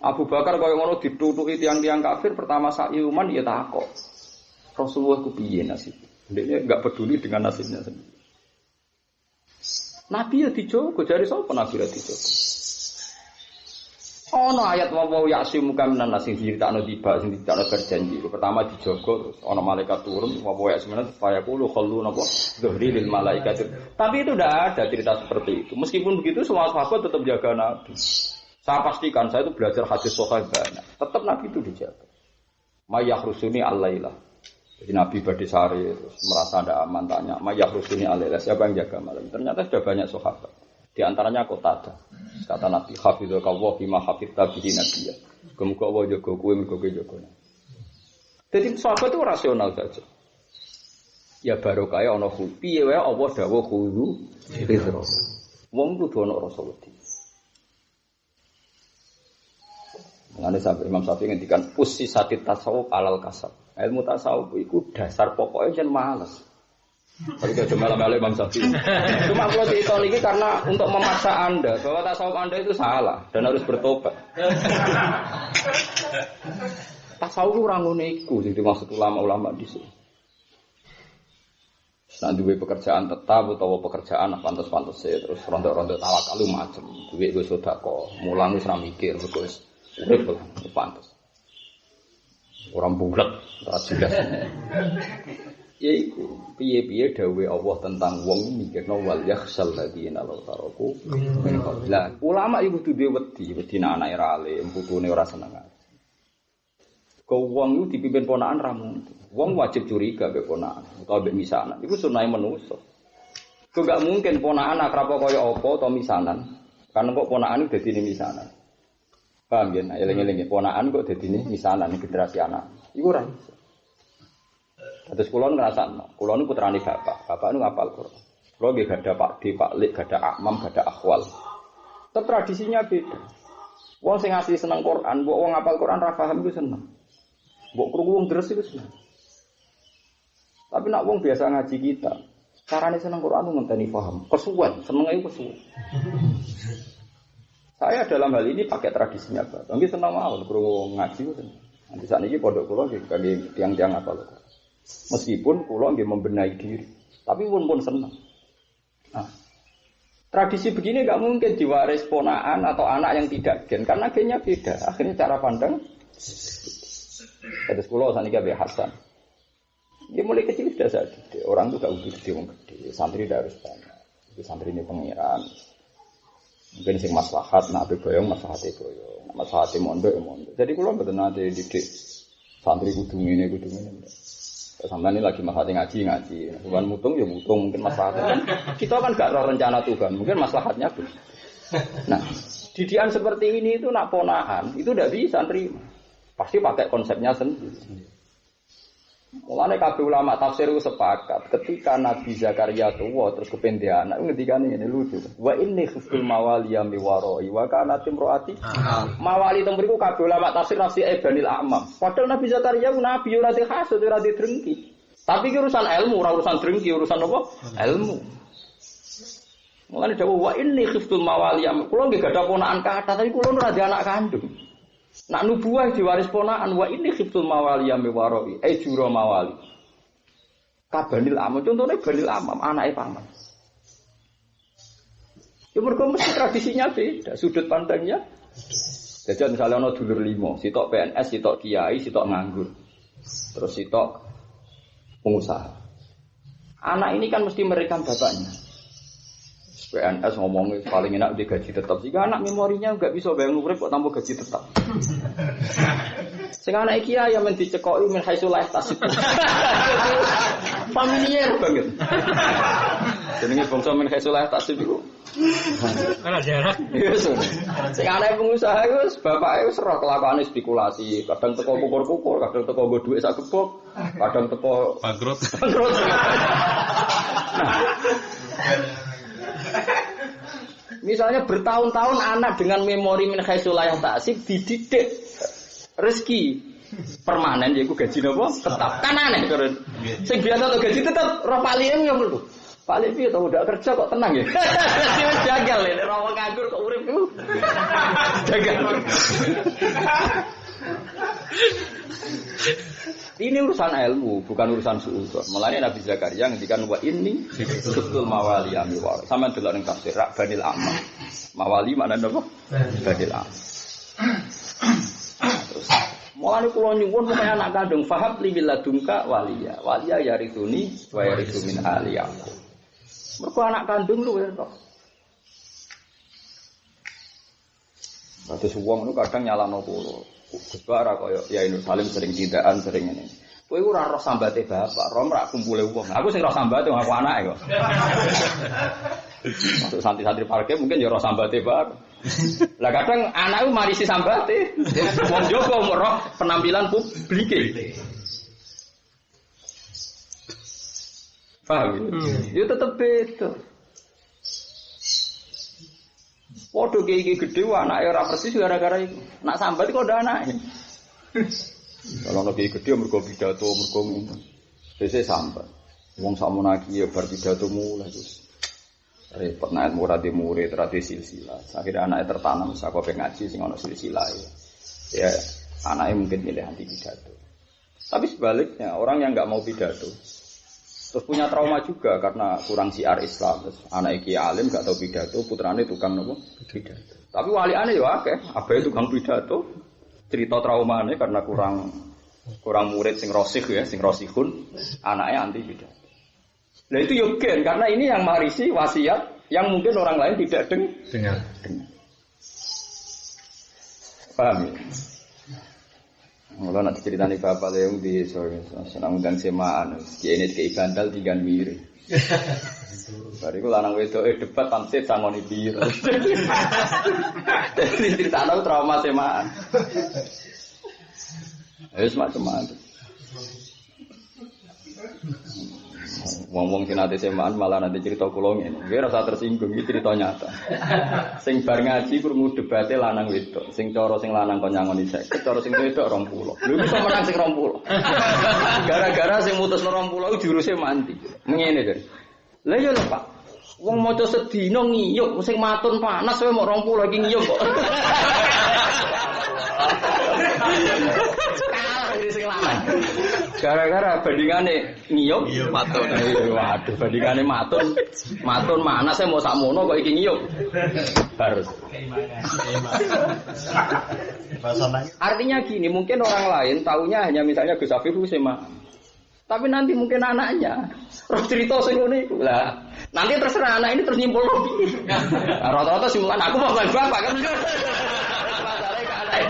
Abu Bakar kaya ngono ditutuki tiang-tiang kafir pertama sak iman ya takok. Rasulullah ku piye nasib? Dia enggak peduli dengan nasibnya sendiri. Nabi ya dijogo, jari sapa Nabi ya dijogo. Ono ayat wa ya'simu kaminan nasi diceritakno tiba sing diceritakno berjanji. Pertama dijogo terus ono malaikat turun wa ya'simu supaya kulo khallu napa dhuhri lil malaikat. Tapi itu tidak ada cerita seperti itu. Meskipun begitu semua sahabat tetap jaga Nabi. Saya pastikan saya itu belajar hadis sahih banyak. Tetap Nabi itu dijaga. Mayah rusuni al-lailah. Jadi Nabi Badisari terus merasa tidak aman tanya, Mayah Rusuni alailah siapa yang jaga malam? Ternyata sudah banyak sahabat. Di antaranya Qatadah. Kata Nabi hafizaka bima hafizta bihi nabiyya. Muga Allah jaga kowe mergo kowe jaga. Jadi sahabat itu rasional saja. Ya barokah ana piye wae Allah dawuh kudu ridho. Wong kudu ana rasa wedi. Nanti sampai Imam Syafi'i ngendikan usisatit tasawuf alal kasab. Ilmu tasawuf itu dasar pokoknya jangan malas. Tapi kalau cuma malam Imam Syafi'i. Cuma kalau cerita ini karena untuk memaksa Anda bahwa tasawuf Anda itu salah dan harus bertobat. Tasawuf orang uniku sih dimaksud ulama-ulama di sini. Nah, duwe pekerjaan tetap atau pekerjaan pantas-pantas terus rontok-rontok tawakal macam. Duwe gue sedekah, mulang wis ra mikir wis urip lah pantas. Orang bulat ora jelas. Ya iku piye-piye dawuhe Allah tentang wong mikirno wal yakhsal ladina law taraku. Lah ulama iku kudu duwe wedi anake ra alim, putune ora seneng. Kau wong itu dipimpin ponakan ramu. Wong wajib curiga be ponakan atau be misanan. Iku sunai manusa. Kau gak mungkin ponakan akrab kaya apa atau misanan. Karena kok ponakan udah dini misanan. Paham ya? Eling-eling ponakan kok dadi misanan generasi anak. Iku ora iso. Terus kula ngrasakno. Kula niku putrane bapak. Bapak niku ngapal Quran. Kula nggih gadah Pak D, Pak Lik, gadah Akmam, gadah Akhwal. Tetep tradisinya beda. Wong sing asli seneng Quran, mbok wong ngapal Quran ra paham iku seneng. Mbok krungu wong deres iku seneng. Tapi nak wong biasa ngaji kita, carane seneng Quran ngenteni paham. Kesuwen, senenge iku kesuwen. Saya dalam hal ini pakai tradisinya Pak. Nggih seneng mawon krungu ngaji ku seneng. Nanti sakniki pondok kula nggih kangge tiang-tiang apal. Meskipun kula nggih membenahi diri, tapi pun seneng. Nah, tradisi begini enggak mungkin diwaris ponakan atau anak yang tidak gen karena gennya beda. Akhirnya cara pandang terus kula sakniki Mbak Hasan. Dia mulai kecil sudah sadar. Orang tuh gak udah gede, orang gede. Santri dah harus banyak. Itu santri ini pengiran. Mungkin sing maslahat, nak boyong maslahatnya boyong, maslahatnya mondok ya mondok. Jadi kalau betul nanti didik santri kudu ini. Sampai ini lagi maslahatnya ngaji. Tuhan mutung ya mutung, mungkin maslahatnya kan. Kita kan gak tahu rencana Tuhan, mungkin maslahatnya pun. Nah, didikan seperti ini itu nak ponakan, itu tidak bisa terima. Pasti pakai konsepnya sendiri. Mulane kabeh ulama tafsir ku sepakat ketika Nabi Zakaria tuwa terus kepenде anak ngendikane ngene lucu. Wa inni khiftul mawaliya mi warai wa kana timroati. Mawali teng mriku kabeh ulama tafsir nafsi Ibnil A'mam. Padahal Nabi Zakaria ku nabi ora dihasud ora didrengki. Tapi ki urusan ilmu, ora urusan drengki, urusan apa? Ilmu. Mulane dawuh wa inni khiftul mawaliya. Kulo nggih gadah ponakan kathah tapi kulo ora ada anak kandung. Nak nubuah diwaris ponakan wa ini khiftul mawali ya mewaroi juro mawali kabanil amam contohnya banil amam anaknya paman ya mereka mesti tradisinya beda sudut pandangnya jadi misalnya ada dulur 5 sitok PNS, sitok kiai, sitok nganggur terus sitok pengusaha anak ini kan mesti merekam bapaknya PNS ngomongnya paling enak di gaji tetap. Jika anak memorinya nggak bisa bayang urip kok tambah gaji tetap. Sing anak kiai yang dicekoki min haitsu la yahtasib. Familiar banget. Jenenge bangsa min haitsu la yahtasib iku. Ana jarak. Yes. Sing anak pengusaha iku bapake wis roh kelakuane spekulasi, kadang teko kukur-kukur, kadang teko nggo dhuwit sak gebok, kadang teko bangkrut. Misalnya bertahun-tahun anak dengan memori min haitsu la yahtasib dididik rezeki permanen yaiku gaji napa tetap kan aneh kan sing biasa to gaji tetap roh paling ngono lho paling piye to ndak kerja kok tenang ya wis jagal lho roh nganggur kok urip iku jagal ini urusan ilmu, bukan urusan suudzon. Mulane Nabi Zakaria ngendikan wa inni khiftul mawali ami wa. Sampeyan delok ning tafsir Rak Banil Amma. Mawali maknane apa? Banil Amma. Mulane kula nyuwun supaya anak kandung faham li ladunka waliya. Waliya yarithuni wa yarithu min ali aku. Mergo anak kandung lu ya kok. Terus wong itu kadang nyalano kula. Gebara kaya ya Nur Salim sering tindakan sering ini. Kowe ora roh sambate bapak, roh rak kumpule wong. Aku sing roh sambate aku anake kok. Masuk santri-santri parke mungkin ya roh sambate bapak. Lah kadang anakku marisi sambate. Wong Joko roh penampilan publike. Paham? Ya tetep beda. Padha iki gedhe anake ora persis gara-gara iku. Nak sambat kok ndak anake. Kalau nek iki gedhe mergo pidato mergo ngono. Wis sambat. Wong sakmono iki ya bar pidato mulai terus. Repot nek ora di murid, ora di silsilah. Akhirnya anake tertanam saka ngaji sing ana silsilah. Ya, anaknya mungkin milih anti pidato. Tapi sebaliknya, orang yang nggak mau pidato, terus punya trauma juga karena kurang siar Islam. Terus anak iki alim nggak tahu pidato, putrane tukang nopo pidato. Tapi waliane ya akeh, abahe tukang pidato. Cerita traumane karena kurang murid sing rosih ya, sing rosihun, anaknya anti pidato. Nah itu yogen karena ini yang marisi wasiat yang mungkin orang lain tidak dengar. Paham ya? Kalau nanti ceritanya bapak Leung di senang undang semaan, ini kayak bandal tiga miri. Bariku lanang wedok debat tamsit sangoni biru. Jadi cerita tahu trauma semaan. Macam-macam. Wong-wong sing nate semaan malah nanti cerita kula ngene. Nggih rasa tersinggung iki cerita nyata. Sing bar ngaji krungu debate lanang wedok. Sing cara sing lanang kon nyangoni 50, cara sing wedok 20. Lha iso menang sing 20. Gara-gara sing mutusno 20 juruse mandi. Ngene to. Lah yo lho Pak. Wong maca sedina ngiyuk sing matun panas kowe mok 20 iki ngiyuk kok. Gara-gara bandingane ngiyup matun. Waduh, bandingane matun mana saya mau sakmono kok iki ngiyup. Harus. Artinya gini, mungkin orang lain taunya hanya misalnya Gus Afif Husema. Tapi nanti mungkin anaknya roh cerita sing ngene iku. Lah, nanti terserah anak ini terus nyimpul lagi. Rata-rata simpulan aku mau bapak kan. Masalahnya ke anak.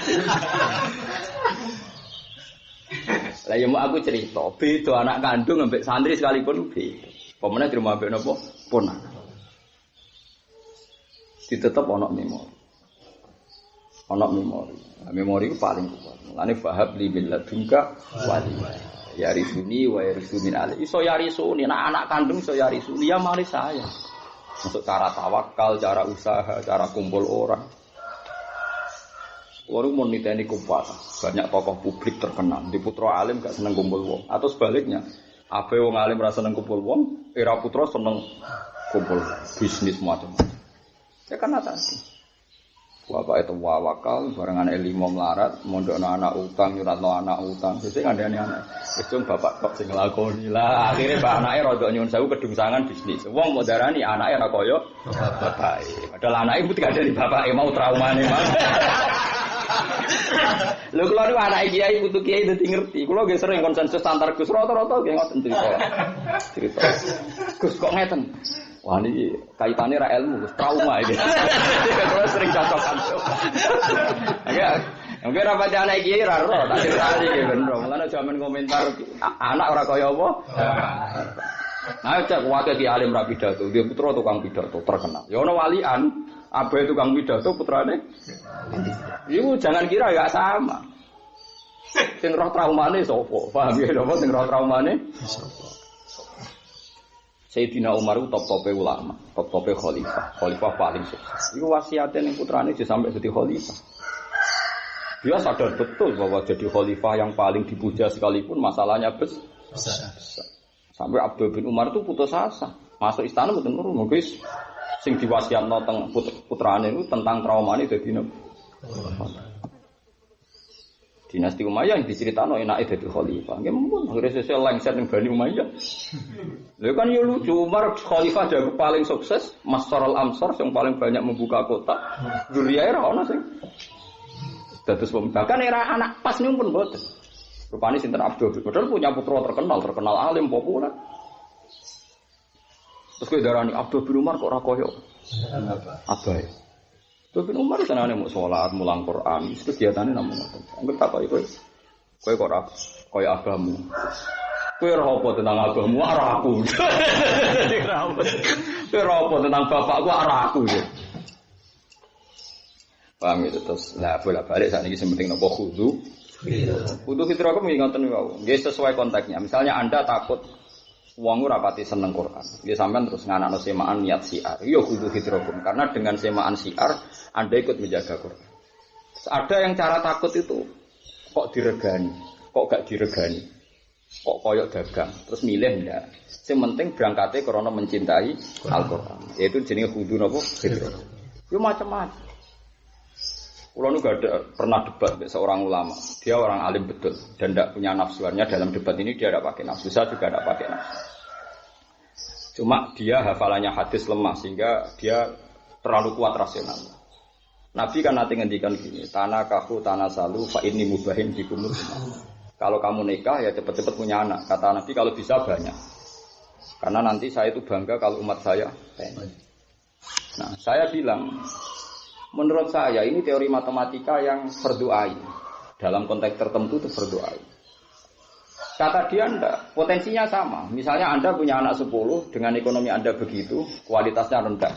Lah ya mau aku cerita, beda anak kandung ambek santri sekalipun beda. Pemene di rumah ambek napa? Ponakan. Ditetep ana memori. Ana memori. Memori ku paling kuat. Mulane fahab li bil ladunka wali. Ya risuni wa yarisumin ali. Iso yarisuni, anak kandung iso yarisuni ya mari saya. Untuk cara tawakal, cara usaha, cara kumpul orang. Orang mau niteni kumpul, banyak tokoh publik terkenal. Di putra alim gak seneng kumpul wong, atau sebaliknya, apa wong alim rasa seneng kumpul wong, era putra seneng kumpul bisnis macam-macam. Ya karena tadi, bapak itu wawakal, barengan lima melarat, mondokno anak utang, nyuratno anak utang, biasanya ngandani anak. Wis bapak kok sing nglakoni lah, akhirnya bapak anake rodok nyuwun sewu kedungsangan bisnis. Wong mau darani anake ora kaya bapake. Padahal anake mesti kadane bapake mau traumane mah. Lho kula niku anak kiai putu kiai dadi ngerti. Kula nggih sering konsensus antar Gus rata-rata nggih ngoten cerita. Gus kok ngeten. Wah niki kaitane ra ilmu, Gus trauma iki. Kula sering cocokan. Ya, mungkin ra baca anak kiai ra ro, tak ceritani iki bener. Mulane jaman komentar anak ora kaya apa. Nah, cek wae ki alim ra pidato, dia putra tukang pidato terkenal. Ya ono walian, abahe tukang pidato putrane. Iku jangan kira gak sama. Sing roh traumane sapa? Paham ya napa sing roh traumane? Sapa? Sayyidina Umar itu top-tope ulama, top-tope khalifah paling sukses. Iku wasiate ning putrane sampai jadi khalifah. Dia sadar betul bahwa jadi khalifah yang paling dipuja sekalipun masalahnya besar. Sampai Abdul bin Umar itu putus asa. Masuk istana mboten nurun, guys. Sing diwasiatno teng putrane itu tentang traumane dadi Dinasti Umayyah yang diceritakno enake dadi khalifah. Nggih mun akhire sesuk lengser ning Bani Umayyah. Lha kan yo lucu, Umar khalifah jago paling sukses, Masarul Amsar yang paling banyak membuka kota. Zuriyae ra ono sing dados bahkan era anak pas niku pun mboten. Rupane sinten Abdul padahal punya putra terkenal alim populer. Terus kowe darani Abdul bin Umar kok ora koyo abahe. Abdul bin Umar senane mau salat, mulang Quran, wis kegiatane namung ngoten. Anggere tak koyo kowe kok ora koyo agamu. Kowe ora apa tentang agamu, ora aku. Kowe ora apa tentang bapakku, ora aku. Paham itu terus lah bolak-balik saat ini sing penting napa khudu fitrah kok ngoten niku. Nggih sesuai konteksnya. Misalnya Anda takut wong ora pati seneng Quran. Ya sampean terus nganakno semaan niat siar. Ya kudu hidrokum karena dengan semaan siar Anda ikut menjaga Quran. Ada yang cara takut itu kok diregani, kok gak diregani. Kok koyok dagang, terus milih ndak. Sing penting berangkatnya karena mencintai Al-Qur'an. Yaitu jenenge kudu napa? Hidrokum. Yo macam-macam. Kulo nu gak ada pernah debat dengan seorang ulama. Dia orang alim betul dan tidak punya nafsuannya dalam debat ini dia tidak pakai nafsu. Saya juga tidak pakai nafsu. Cuma dia hafalannya hadis lemah sehingga dia terlalu kuat rasional. Nabi kan nanti ngendikan gini, tanah kahu tanah salu fa inni mubahin bikumul. Kalau kamu nikah ya cepat-cepat punya anak. Kata Nabi kalau bisa banyak. Karena nanti saya itu bangga kalau umat saya banyak. Nah, saya bilang menurut saya ini teori matematika yang berdoai. Dalam konteks tertentu itu berdoai. Kata dia enggak, potensinya sama. Misalnya Anda punya anak 10 dengan ekonomi Anda begitu, kualitasnya rendah.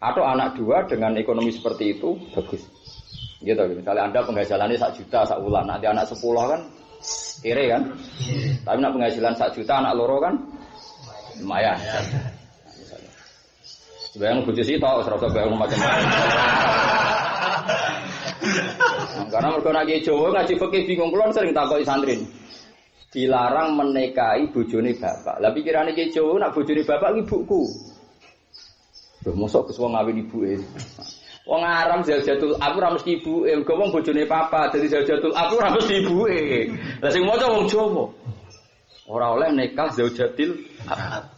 Atau anak 2 dengan ekonomi seperti itu bagus. Gitu, misalnya Anda penghasilannya 1 juta sak bulan, nanti anak 10 kan kere kan. Tapi nak penghasilan 1 juta anak loro kan lumayan. Bayang bojo sih tau ora usah bayang macam-macam. Karena mergo nek Jawa ngaji fikih bingung kula sering takoki santri. Dilarang menikahi bojone bapak. Lah pikirane ki Jawa nak bojone bapak ki ibuku. Lho mosok wis wong ngawin ibuke. Wong aram Zaujatul Ab ora mesti ibuke, mergo wong bojone papa dadi Zaujatul Ab ora mesti ibuke. Lah sing maca wong Jawa. Ora oleh nikah Zaujatil Ab.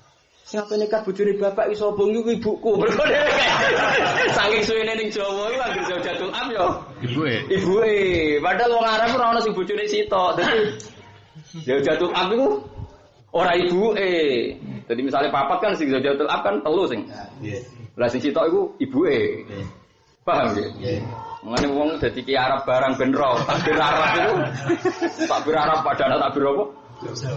Siapa nikah bojone bapak iso bong iku ibuku. Mergo saking suwene ning Jawa iku anggere Zaujatul Ab yo ibuke. Ibuke. Padahal wong Arab ora ono sing bojone sitok. Dadi Zaujatul Ab iku ora ibuke. Dadi misalnya papat kan sing Zaujatul Ab kan telu sing. Nggih. Lah sing sitok iku ibuke. Paham nggih? Nggih. Mengene wong dadi ki Arab barang ben ro. Takbir Arab iku. Takbir Arab padahal takbir apa?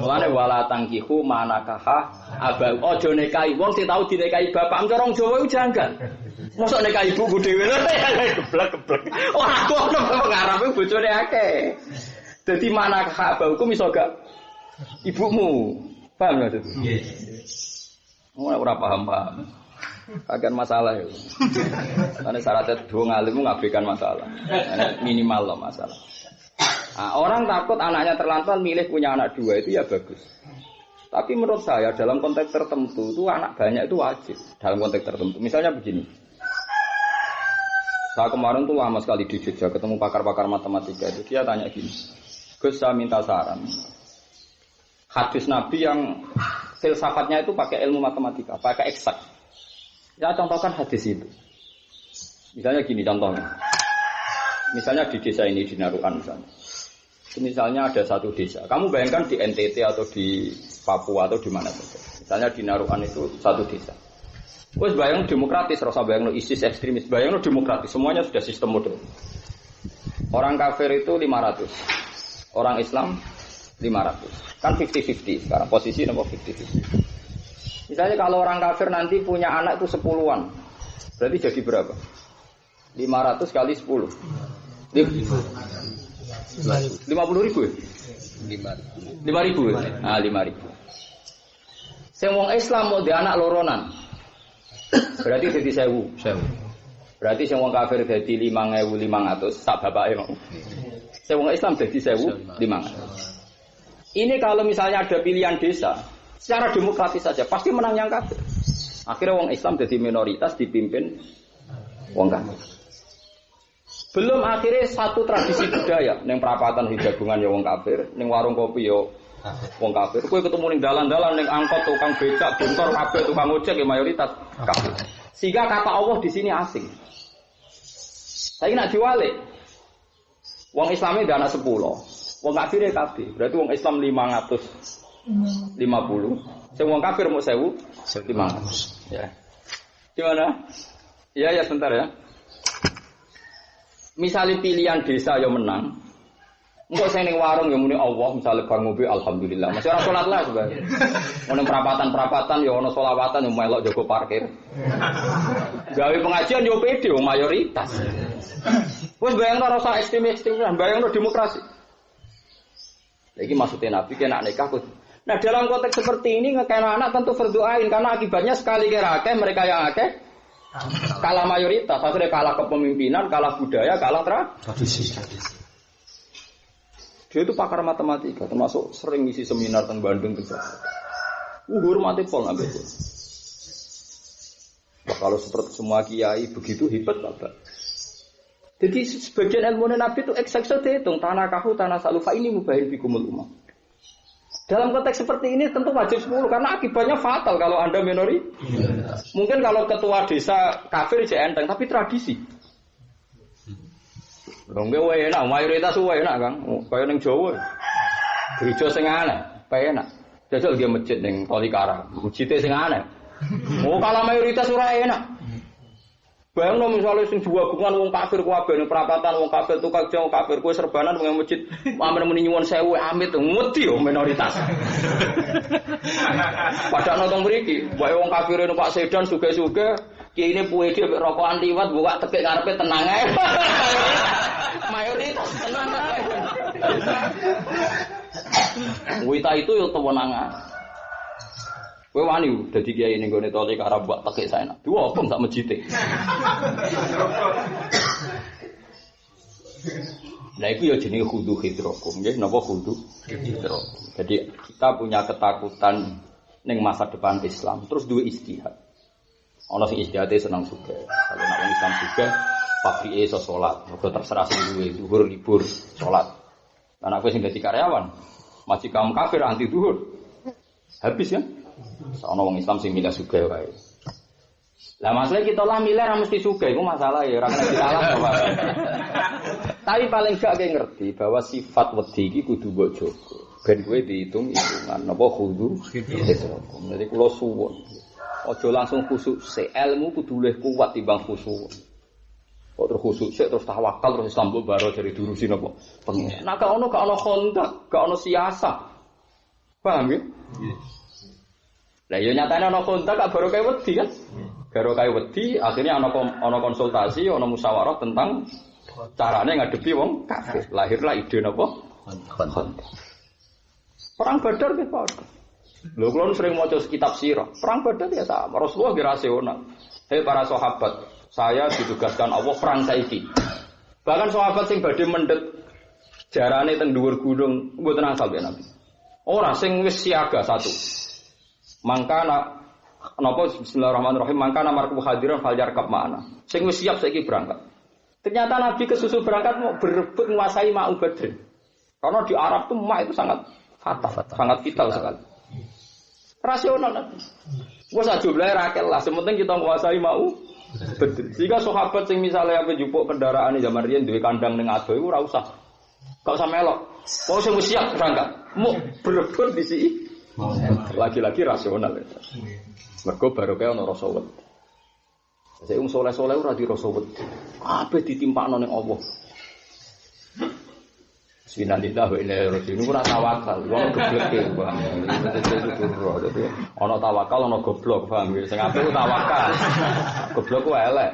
Mulane wala tangkihu manakaha abang aja nikahi wong sing tau dinikahi bapak orang Jawa iku janggal. Mosok nikahi ibuku dhewe geblek-geblek. Ora ono wong Arab iku bojone akeh. Dadi manakaha abangku iso gak ibumu. Paham gak itu? Nggih. Ora paham-paham. Kagian masalah ya. Karena syaratnya dua ngalimmu ngabaikan masalah. Minimal loh masalah. Nah, orang takut anaknya terlantar milih punya anak 2 itu ya bagus. Tapi menurut saya dalam konteks tertentu itu anak banyak itu wajib. Dalam konteks tertentu. Misalnya begini. Saya kemarin tuh lama sekali di Jogja ketemu pakar-pakar matematika itu. Dia tanya gini. Gus saya minta saran. Hadis Nabi yang filsafatnya itu pakai ilmu matematika. Pakai eksak. Ya contohkan hadis itu. Misalnya gini contohnya. Misalnya di desa ini di Narukan misalnya. Misalnya ada satu desa. Kamu bayangkan di NTT atau di Papua atau di mana saja. Misalnya di Narukan itu satu desa. Wes bayang demokratis, rasa bayang ISIS ekstremis, bayang demokratis. Semuanya sudah sistem modern. Orang kafir itu 500. Orang Islam 500. Kan 50-50 sekarang posisi nomor 50-50. Misalnya kalau orang kafir nanti punya anak itu 10-an. Berarti jadi berapa? 500 kali 10. 50.000 ya? 5.000 ya? Ah 5.000. Sing wong Islam mau di anak loronan. Berarti jadi 1.000. Berarti sing wong kafir jadi 5.500 sak bapake mau. Sing wong Islam jadi 1.500. Ini kalau misalnya ada pilihan desa, secara demokratis saja pasti menang yang kafir. Akhirnya wong Islam jadi minoritas dipimpin wong kafir. Belum akhirnya satu tradisi budaya, neng perapatan hijagungan ya wong kafir, neng warung kopi ya wong kafir. Kowe ketemu neng dalan-dalan, neng angkot tukang becak, bentor kabeh tukang ojek ya mayoritas kafir. Sehingga kata Allah di sini asing. Saya nak diwalik. Wong Islamnya ada anak 10, wong kafirnya kafir. Berarti wong Islam 550, sing wong kafir mau 1.500. Ya. Gimana? Ya sebentar ya. Misalnya pilihan desa yang menang, engkau saya ning warung yang muni Allah, misalnya bar mobil alhamdulillah. Masih orang sholat lah sebenarnya. Ono perapatan ya ono sholawatan yang melok jago parkir. Gawe pengajian yo pede mayoritas. Wes bayangno rasa ekstrem, bayangno demokrasi. Lagi maksudnya Nabi kena nikah Nah dalam konteks seperti ini ngekena anak tentu berdoain karena akibatnya sekali kira akeh mereka yang akeh kalah mayoritas, akhirnya kalah kepemimpinan, kalah budaya, kalah tradisi. Dia itu pakar matematika, termasuk sering ngisi seminar tentang Bandung juga. Hormati pol ngambil itu. Kalau seperti semua kiai begitu hebat Bapak. Jadi sebagian ilmu Nabi itu eksakso dihitung tanah kahu tanah salufa ini mubahin bikumul umam. Dalam konteks seperti ini tentu wajib 10 karena akibatnya fatal kalau Anda minoritas. Mungkin kalau ketua desa kafir jadi enteng tapi tradisi. Longge wae enak mayoritas wae enak Kang. Kaya ning Jawa. Gereja sing aneh, enak. Jajal nggih masjid ning Tolikara, masjide sing aneh. Oh kalau mayoritas ora enak. Bayangno misalnya sing duwagungan wong kafir kabeh ning perapatan wong kafir tukang jauh kafir kowe serbanan ning masjid amen muni nyuwun sewu amit wedi yo minoritas. Padahal nonton mriki, wae wong kafir numpak sedan suge-suge, ki ini puwe dhewe rokokan liwat buka tekek ngarepe tenang ae. Mayoritas tenang ae. Wita itu yo tewenangan. Kowe wani dadi kiai ning gone tole karo mbak tekek saenak. Duwe apa sak mejite. Nah itu ya jenenge khudu hidrokum nggih napa khudu hidrokum. Jadi kita punya ketakutan ning masa depan Islam terus duwe istihad. Ana sing istihate seneng sugih. Kalau nek wong Islam sugih pabrike iso salat, mergo terserah sing duwe zuhur libur salat. Lan aku sing dadi karyawan, majikan kafir anti zuhur. Habis ya. Ana wong Islam sing milih sugih wae. Lah masalah kita lah milih ra mesti sugih, iku masalah ya ora kena disalah apa. Tapi paling gak kowe ngerti bahwa sifat wedi iki kudu mbok jaga. Ben kowe dihitung-hitungan napa kudu hitung. Jadi kula suwun. Aja langsung khusuk sik, ilmu kudu luwih kuat timbang khusuk. Kok terus khusuk sik terus tawakal terus Islam baro dari durusi napa pengen. Nah gak ono kontak, gak ono siasah. Paham ya? Lah yo nyatane ana kontak gak baru kaya wedi kan. Baru kaya wedi akhirnya ana konsultasi, ana musyawarah tentang carane ngadepi wong kafir. Lahirlah ide napa? Kontak. Perang Badar nggih padha. Lho kula sering maca kitab sirah. Perang Badar ya sama. Rasulullah nggih rasional. Hei para sahabat, saya ditugaskan Allah perang saiki. Bahkan sahabat sing badhe mendhet jarane teng dhuwur gunung mboten asal ya Nabi. Ora sing wis siaga satu. Mangkana napa bismillahirrahmanirrahim mangkana marku hadiran falyarkab ma'ana. Sing wis siap saiki berangkat. Ternyata Nabi kesusu berangkat mau berebut menguasai Ma'u Badr. Karena di Arab tuh Ma itu sangat fatal, sangat vital sekali. Rasional Nabi. Wes aja jumlahe rakel lah, sementing kita menguasai Ma'u Badr. Jika sahabat sing misalnya ape njupuk kendaraan zaman riyen duwe kandang ning ado iku ora usah. Gak usah melok. Wong sing wis siap berangkat. Mau berebut di sini. Lagi-lagi rasional ya. Mergo barokah ana rasa wedi. Sing wong saleh-saleh ora di rasa wedi. Kabeh ditimpakno ning Allah. Bismillah wa inna ilaihi raji'un ora tawakal. Wong gebleke, Bang. Dadi ana tawakal ana goblok, Bang. Sing apik tawakal. Goblok ku elek.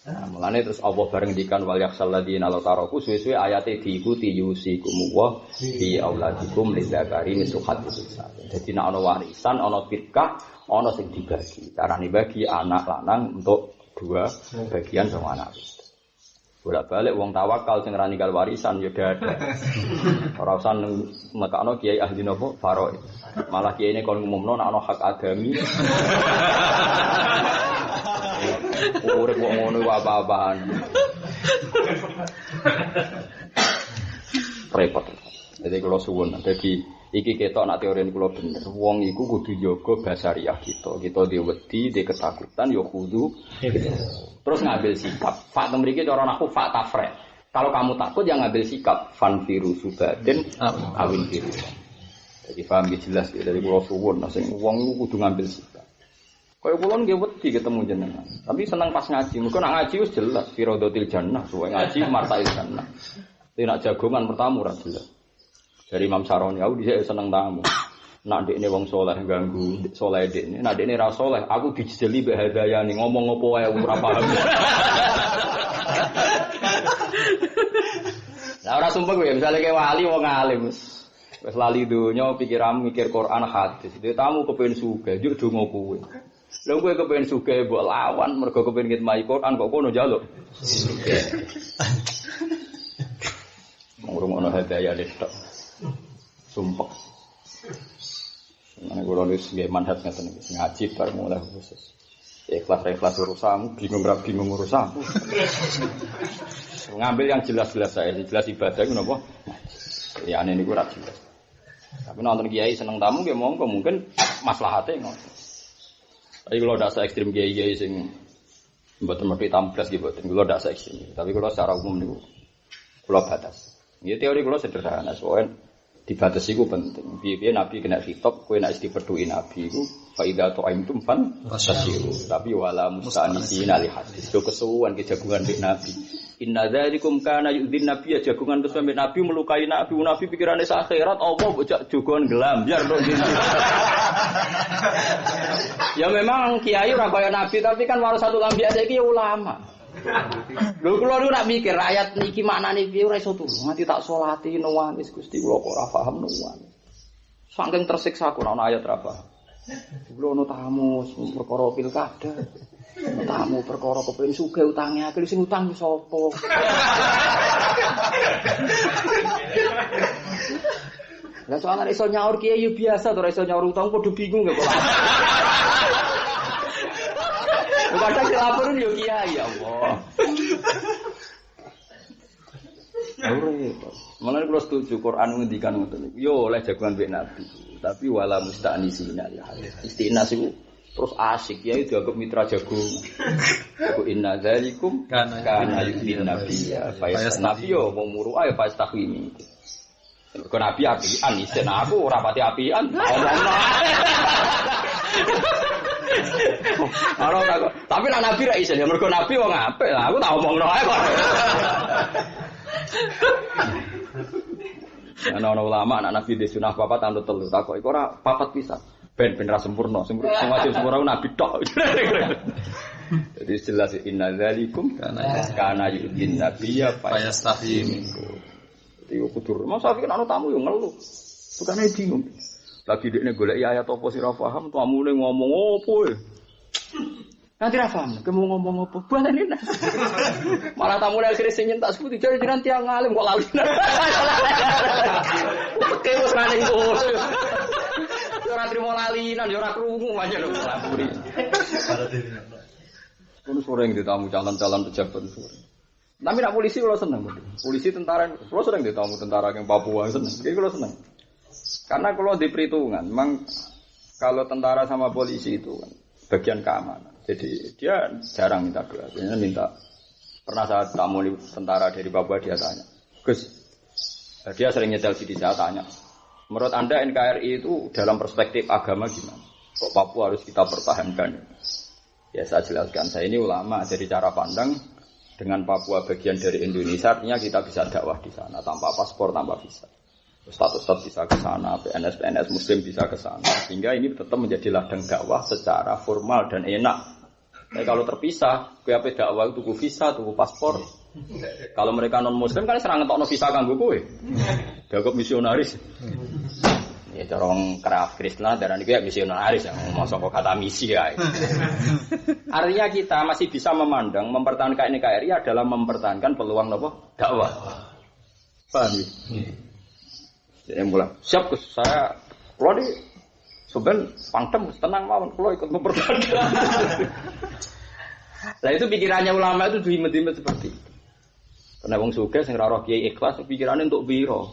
Nah, mulane terus Allah bareng ngendikan wal yakhsal ladina la taraku suwe-suwe ayate diikuti yusikum wa fi auladikum lidzakari mislu hadzil unsayayn. Dadi nek ana warisan, ana firqah, ana sing dibagi. Carane bagi anak lanang untuk dua bagian sama anak. Bolak-balik wong tawakal sing ra ninggal warisan ya ada. Ora usah nekakno kiai ahli napa faraid. Malah kiyaine kon ngumumno nek ana hak adami. Urip kok ngono apa-apaan. Repot. Jadi kalau suwun, jadi iki ketok nak teori kula bener. Wong iku kudu jaga basariah kita. Kita diwedi, diketakutan ya kudu. Terus ngambil sikap. Fak mriki cara aku fak tafre. Kalau kamu takut ya ngambil sikap fan virus subadin awin virus. Jadi paham jelas ya dari kula suwun, sing wong iku kudu ngambil sikap. Kaya kula nggih wedi ketemu jenengan. Tapi seneng pas ngaji. Mergo nak ngaji wis jelas firadatil jannah, suwe ngaji martail jannah. Tapi nak jagongan pertama ora jelas. Dari Imam Saroni aku dhisik seneng tamu. Nak ndekne wong saleh ganggu, saleh dekne. Nak dekne ra saleh, aku dijeli mbek hadayane ngomong apa wae ora paham. Lah ora sumpah kowe misale ke wali wong alim. Wis lali donya pikiranmu mikir Quran hadis. Dhewe tamu kepengin sugih, njuk donga kowe. Lha kowe kepengin sugih mbok lawan mergo kepengin ngitmai Quran kok kono njaluk. Sugih. Ngurung-ngurung hadiah tok. Sumpah. Mana gue nulis gaya manhat ngeten iki ngaji bar mulai khusus. Ikhlas urusan, bingung urusan. Ngambil yang jelas-jelas saya, jelas ibadah itu napa? Ya aneh niku ora jelas. Tapi nonton kiai seneng tamu nggih monggo mungkin maslahate ngono. Tapi kalau ndak ekstrim kiai sing mboten mesti tamu blas nggih mboten. Kalau ndak ekstrim, tapi kalau secara umum niku kula batas. Nggih teori kula sederhana, soalnya dibatasi ku penting. Piye-piye Nabi kena khitab, kowe nek dipethuki Nabi iku fa idza ta'imtum fan fasiru. Tapi wala musta'nisina li hadis. Yo kesuwen ke jagungan mek Nabi. Inna dzalikum kana yu'dhin nabiyya jagungan terus sampe Nabi melukai Nabi pikirane sak akhirat Allah bocah jagongan gelambyar tok gitu. Ya memang kiai ora kaya Nabi tapi kan warasatul anbiya saiki ya ulama. Lho kula niku nak mikir ayat niki maknane piye ora iso turu. Nganti tak salati nuwangis Gusti kula kok ora paham nuwangis. Saking tersiksa aku ana ayat ra paham. Kula ono tamu perkara pilkada. Tamu perkara kepengin sugih utange akeh sing utang sapa. Lah soalnya iso nyaur kiai yo biasa to ora iso nyaur utang padha bingung kok. Kadang dilaporin yo kiai ya Allah. Mulane kula setuju Quran ngendikan ngoten niku. Yo oleh jagoan mbek Nabi, tapi wala musta'nisina ya. Istinas iku terus asik ya dianggap mitra jagung. Iku inna dzalikum kana yu'dhin nabiyya. Nabi yo wong muru ae pas takwimi. Kok Nabi apian isen aku ora pati apian. Tapi nek Nabi ra isen ya mergo Nabi wong apik lah. Aku tak omongno ae kok. Ana ulama anak Nabi di sunah papat anut telu takok iku ora papat pisan. Ben ra sempurna, sing wajib sempurna Nabi tok. Jadi jelas inna dzalikum kana yu'dhin nabiyya fayastahim. Iku kudur. Masa iki ana tamu yo ngeluh. Tukane bingung. Lagi dekne goleki ayat apa sira paham, tamune ngomong opo e. Nanti ra paham, kemu ngomong apa? Baleni. Malah tamune akhire sing nyentak seputi jare jenengan tiyang alim kok lali. Oke wis maning ngono. Yo ora trimo lalinan, yo ora krungu aja lho lapuri. Kono sore yang ditamu calon-calon pejabat sore. Tapi nak polisi kalau seneng, polisi tentara, kalau sering ditamu tentara yang Papua seneng, kayak kalau seneng. Karena kalau di perhitungan, memang kalau tentara sama polisi itu kan bagian keamanan. Jadi dia jarang minta doa, biasanya minta. Pernah saat tamu tentara dari Papua dia tanya, Gus, dia sering nyetel CD saya tanya, menurut Anda NKRI itu dalam perspektif agama gimana? Kok Papua harus kita pertahankan? Ya saya jelaskan, saya ini ulama, jadi cara pandang dengan Papua bagian dari Indonesia, artinya kita bisa dakwah di sana tanpa paspor, tanpa visa. Status bisa ke sana, PNS Muslim bisa ke sana, sehingga ini tetap menjadi ladang dakwah secara formal dan enak. Tapi kalau terpisah, KP dakwah itu tuku visa, tuku paspor. Kalau mereka non Muslim kan serang ngetokno visa kanggo kowe. Dianggap misionaris. Ya corong keraf Kristen darane kuwi misionaris yang mosok kata misi ya. Artinya kita masih bisa mempertahankan NKRI adalah mempertahankan peluang apa? Dakwah. Paham ya? Saya mulai siap Gus, saya kalau di sebenarnya pangdam tenang mawon, kalau ikut mempertahankan. Nah itu pikirannya ulama itu dimet-dimet seperti itu. Karena wong sugih sing ora roh kiai ikhlas pikirannya untuk biro.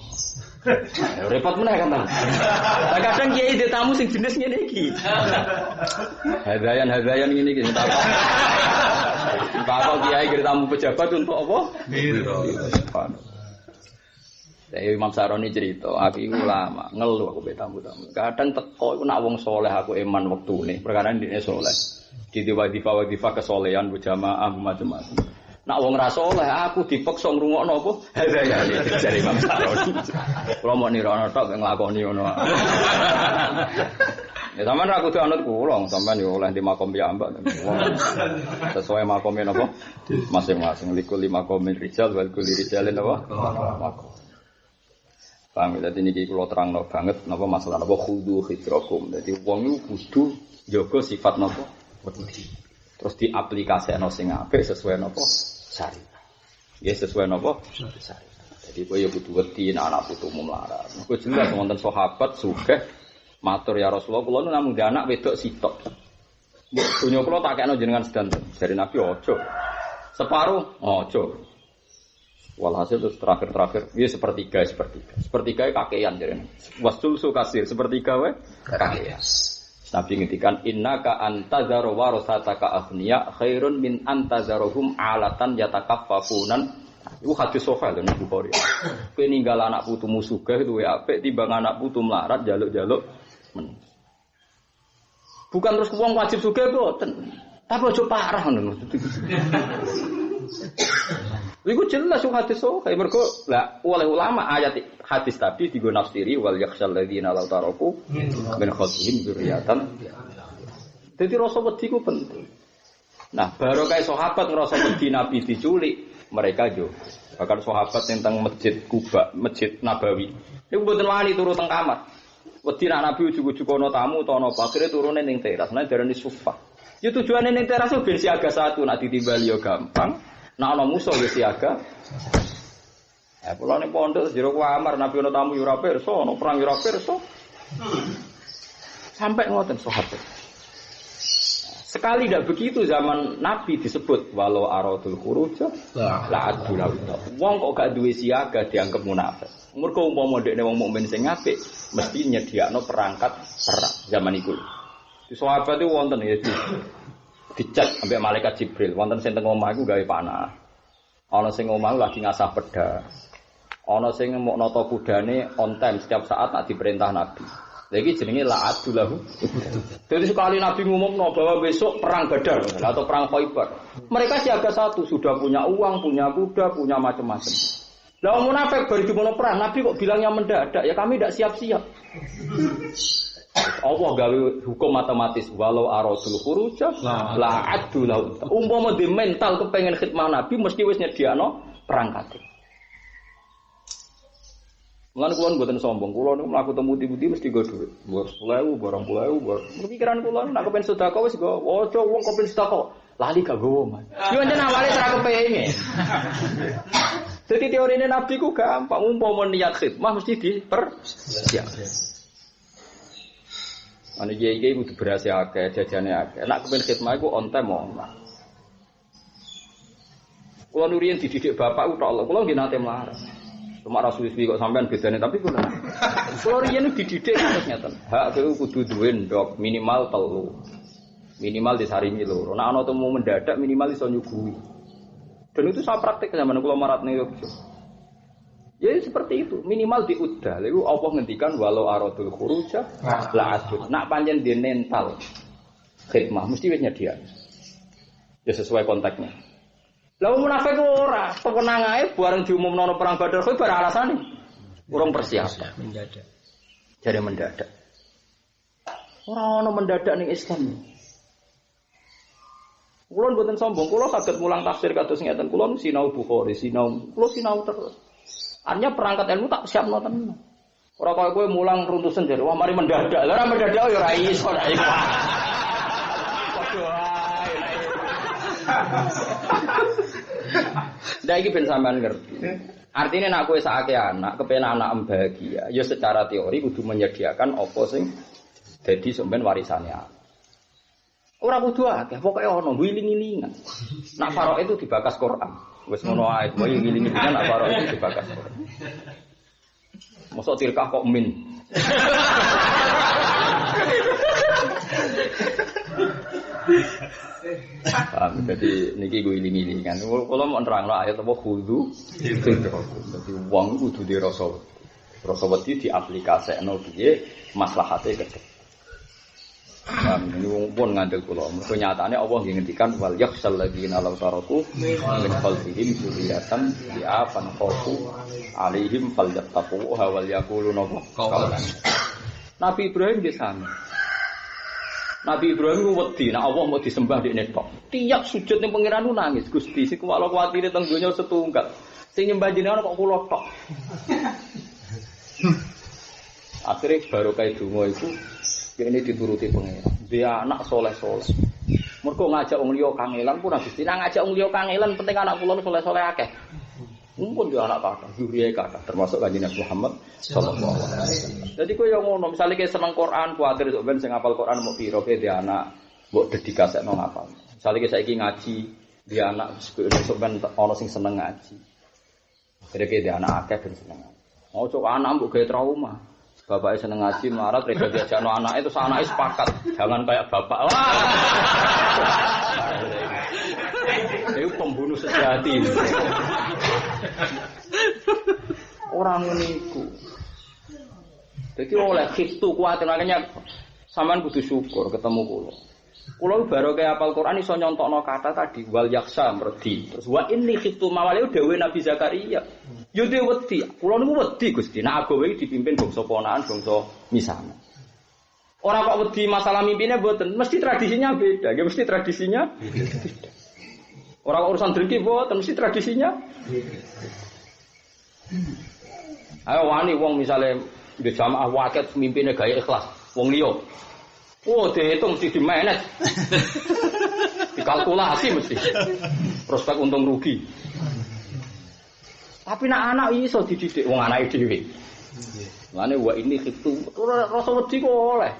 Repot meneh kan. Lah kadang kiai di tamu sing jenis ngene iki. Hadayan ngene iki tak apa. Bapak kiai di tamu pejabat untuk apa? Biro. Saya Imam Saroni cerita, aku ulama, ngeluh aku betamu-tamu. Kadang teko iku nak wong saleh aku iman wektune, perkara ndine saleh. Di wadifah kesolehan berjamaah macam-macam. Nak wong ra saleh aku dipaksa ngrungokno apa? Hadayane jare Imam Saroni. Kula mau nirono tok nglakoni ngono. Ya sampean ra kudu anut kula, sampean yo oleh di makom piyambak. Sesuai makome napa? Masing-masing likul lima makom rijal wal kulli rijalin apa? Makom. Paham ya? Dadi niki kula terangno banget napa masalah napa khudu khidrakum. Dadi wong iku kudu njaga sifat napa wedi. Terus diaplikasekno sing apik sesuai napa syariat. Ya sesuai napa syariat. Jadi kowe ya kudu wedi anak putumu melarat. Kowe jelas wonten sahabat sugih matur ya Rasulullah kula nu namung anak wedok sitok. Mbok dunya kula tak kekno jenengan sedanten. Jare Nabi ojo. Separuh ojo. Walhasil terus terakhir ya sepertiga. Sepertiga kakean jare. Wasul su kasir sepertiga wae kakean. Nabi ngendikan innaka antazaru warasataka aghniya khairun min antazaruhum alatan yatakaffafunan. Iku hadis sahih lho Nabi Bukhari. Kowe ninggal anak putumu sugih duwe apik timbang anak putu melarat jaluk-jaluk men. Bukan terus wong wajib sugih boten. Tapi aja parah ngono. Iku jelas hadis sahih mergo lah oleh ulama ayat hadis tadi digo nafsiri wal yakhshal ladzina law taraku min khalfihim dzurriatan. Dadi rasa wedi ku penting. Nah, baru kayak sahabat ngerasa wedi Nabi diculik, mereka jo. Bahkan sahabat tentang Masjid Kuba, Masjid Nabawi. Iku mboten wani turu teng kamar. Wedi nek Nabi ujug-ujug ana tamu utawa apa, akhire turune ning teras, nek darani sufah. Ya tujuane ning teras ben siaga satu, nek ditimbali yo gampang. Nek ana musuh wis siaga. Kula ning pondok jero kamar Nabi ana tamu yo ora pirsa, ana perang yo ora pirsa. Sampai ngoten sahabat. Sekali tidak begitu zaman Nabi disebut walau aradul khuruj la adul. Wong kok gak duwe siaga dianggap munafik. Mergo umpama dekne wong mukmin sing apik mesti nyediakno perangkat perang zaman iku. Di sahabat itu wonten ya dicek ambek malaikat Jibril, wonten sing teng omah iku gawe panah. Ana sing omah lagi ngasah pedha. Ana sing mok nata kudane on time setiap saat tak diperintah Nabi. Lagi jenenge la'adulahu. Jadi sekali Nabi ngumumno bahwa besok perang Badar atau perang Khaibar. Mereka siaga satu, sudah punya uang, punya kuda, punya macam-macam. Lah munafik baru dimono perang, Nabi kok bilangnya mendadak, ya kami tidak siap-siap. Allah gawe hukum matematis walau aradul khuruj la'adulahu. Umpama di mental kepengen khidmah Nabi mesti wis nyediakno perangkat. Mulane kula mboten sombong, kula niku mlaku temu pundi-pundi mesti go dhuwit. Mbok 10.000, barang 10.000. Pikiran kula nek kepen sedekah wis go, ojo wong kepen sedekah. Lali gak gowo, Mas. Yo njen awale ora kepengin. Dadi teorine Nabi ku gampang, umpama niat khidmah mesti dipersiap. Ane iki kudu berase akeh, jajane akeh. Nek kepen khidmah iku on time omah. Kula nuriyen dididik bapak tok Allah, kula nggih nate mlarat. Cuma rasul-rasul kok sampean bedane tapi kula. Kula riyen dididik terus ngeten. Hak kowe kudu duwe ndok minimal 3. Minimal disarimi loro. Nek ana temu mendadak minimal iso nyuguhi. Dan itu saya praktek zaman kula marat ning Yogyakarta. Ya seperti itu, minimal diudah. Lalu Allah ngendikan walau aradul khuruj la asud. Nak pancen di mental khidmah mesti wis nyediak. Ya sesuai konteksnya. Lah munafik ora, tewenang ae bareng diumumno perang Badar kuwi bar alasane. Urung persiapan mendadak. Jare mendadak. Ora ono mendadak ning Islam. Kula mboten sombong, kula saged mulang tafsir kados ngeten. Kula sinau Bukhari, kula sinau terus. Artinya perangkat ilmu tak siapno tenan. Ora kaya kowe mulang runtusen jare wah mari mendadak. Lah ora mendadak ya ora iso nek iku. Padha ae. Ndak iki ben sampean ngerti. Artinya nek kowe sakake anak, kepen anak bahagia, ya secara teori kudu menyediakan apa sing dadi sampean warisane. Ora kudu akeh, pokoke ono wiling-wilingan. Nak farok itu dibakas Quran. Wis ngono ae, kowe wiling-wilingan nak farok itu dibakas Quran. Mosok tilkah kok min. Jadi niki gue ini kan. Kalau mau nerangno ayat apa khudu, jadi wong kudu dirasa, rasa wedi diaplikasekno piye maslahate kedhe. Ini wong pun ngandel kula. Mergo nyatane Allah nggih ngendikan wal yakhsal ladzina law taraku min khalfihim dzurriatan bi'afan khafu alaihim falyattaqu wal yaquluna qawlan. Nabi Ibrahim nggih sami. Nabi Ibrahim wedi nek Allah mau disembah dekne tok. Tiap sujud ning pangeran nangis, Gusti, sik kula kuwatire teng donya setunggal. Sing nyembah jenengan kok kula tok. Akhirnya baru kayak donga iku ini dituruti pengiran. Dia anak soleh-soleh. Mergo ngajak wong liya kangelan pun Gusti. Nang ngajak wong liya kangelan penting anak kula soleh-soleh akeh. Mumpun yo anak kakak, zuriya kakak termasuk kanjeng Nabi Muhammad sallallahu alaihi wasallam. Jadi kowe yo ngono, misale kowe seneng Quran, kuwatir sok ben sing hafal Quran mau piro kowe dia anak mbok dedikasekno ngapal. Misale kowe saiki ngaji, dia anak sok ben ana sing seneng ngaji. Akhire kowe dia anak akeh ben seneng. Ojo anak mbok gawe trauma. Bapaknya seneng ngaji, melarat, reda diajakno anaknya, terus anaknya sepakat. Jangan kayak bapak. Wah! Itu pembunuh sejati. Orang niku. Jadi oleh khiftu kuatir, makanya sampean kudu syukur ketemu kula. Kula baru kayak hafal Quran iso nyontokno kata tadi wal yaksa merdi. Terus wa inni khiftu mawali dawuh Nabi Zakaria. Yo dhewe wedi. Kula niku wedi Gusti. Nek agawe iki dipimpin bangsa ponakan, bangsa misana. Ora kok wedi masalah mimpine mboten, mesti tradisinya beda. Ya mesti tradisinya beda. Ora kok urusan drengki mboten, mesti tradisinya beda. Ayo wani wong misale di jamaah waket mimpine gaya ikhlas, wong liya. Oh, dihitung mesti di-manage. Dikalkulasi mesti. Prospek untung rugi. Tapi nak anak iso dididik wong anake dhewe. Mane wa ini itu rasa wedi kok oleh.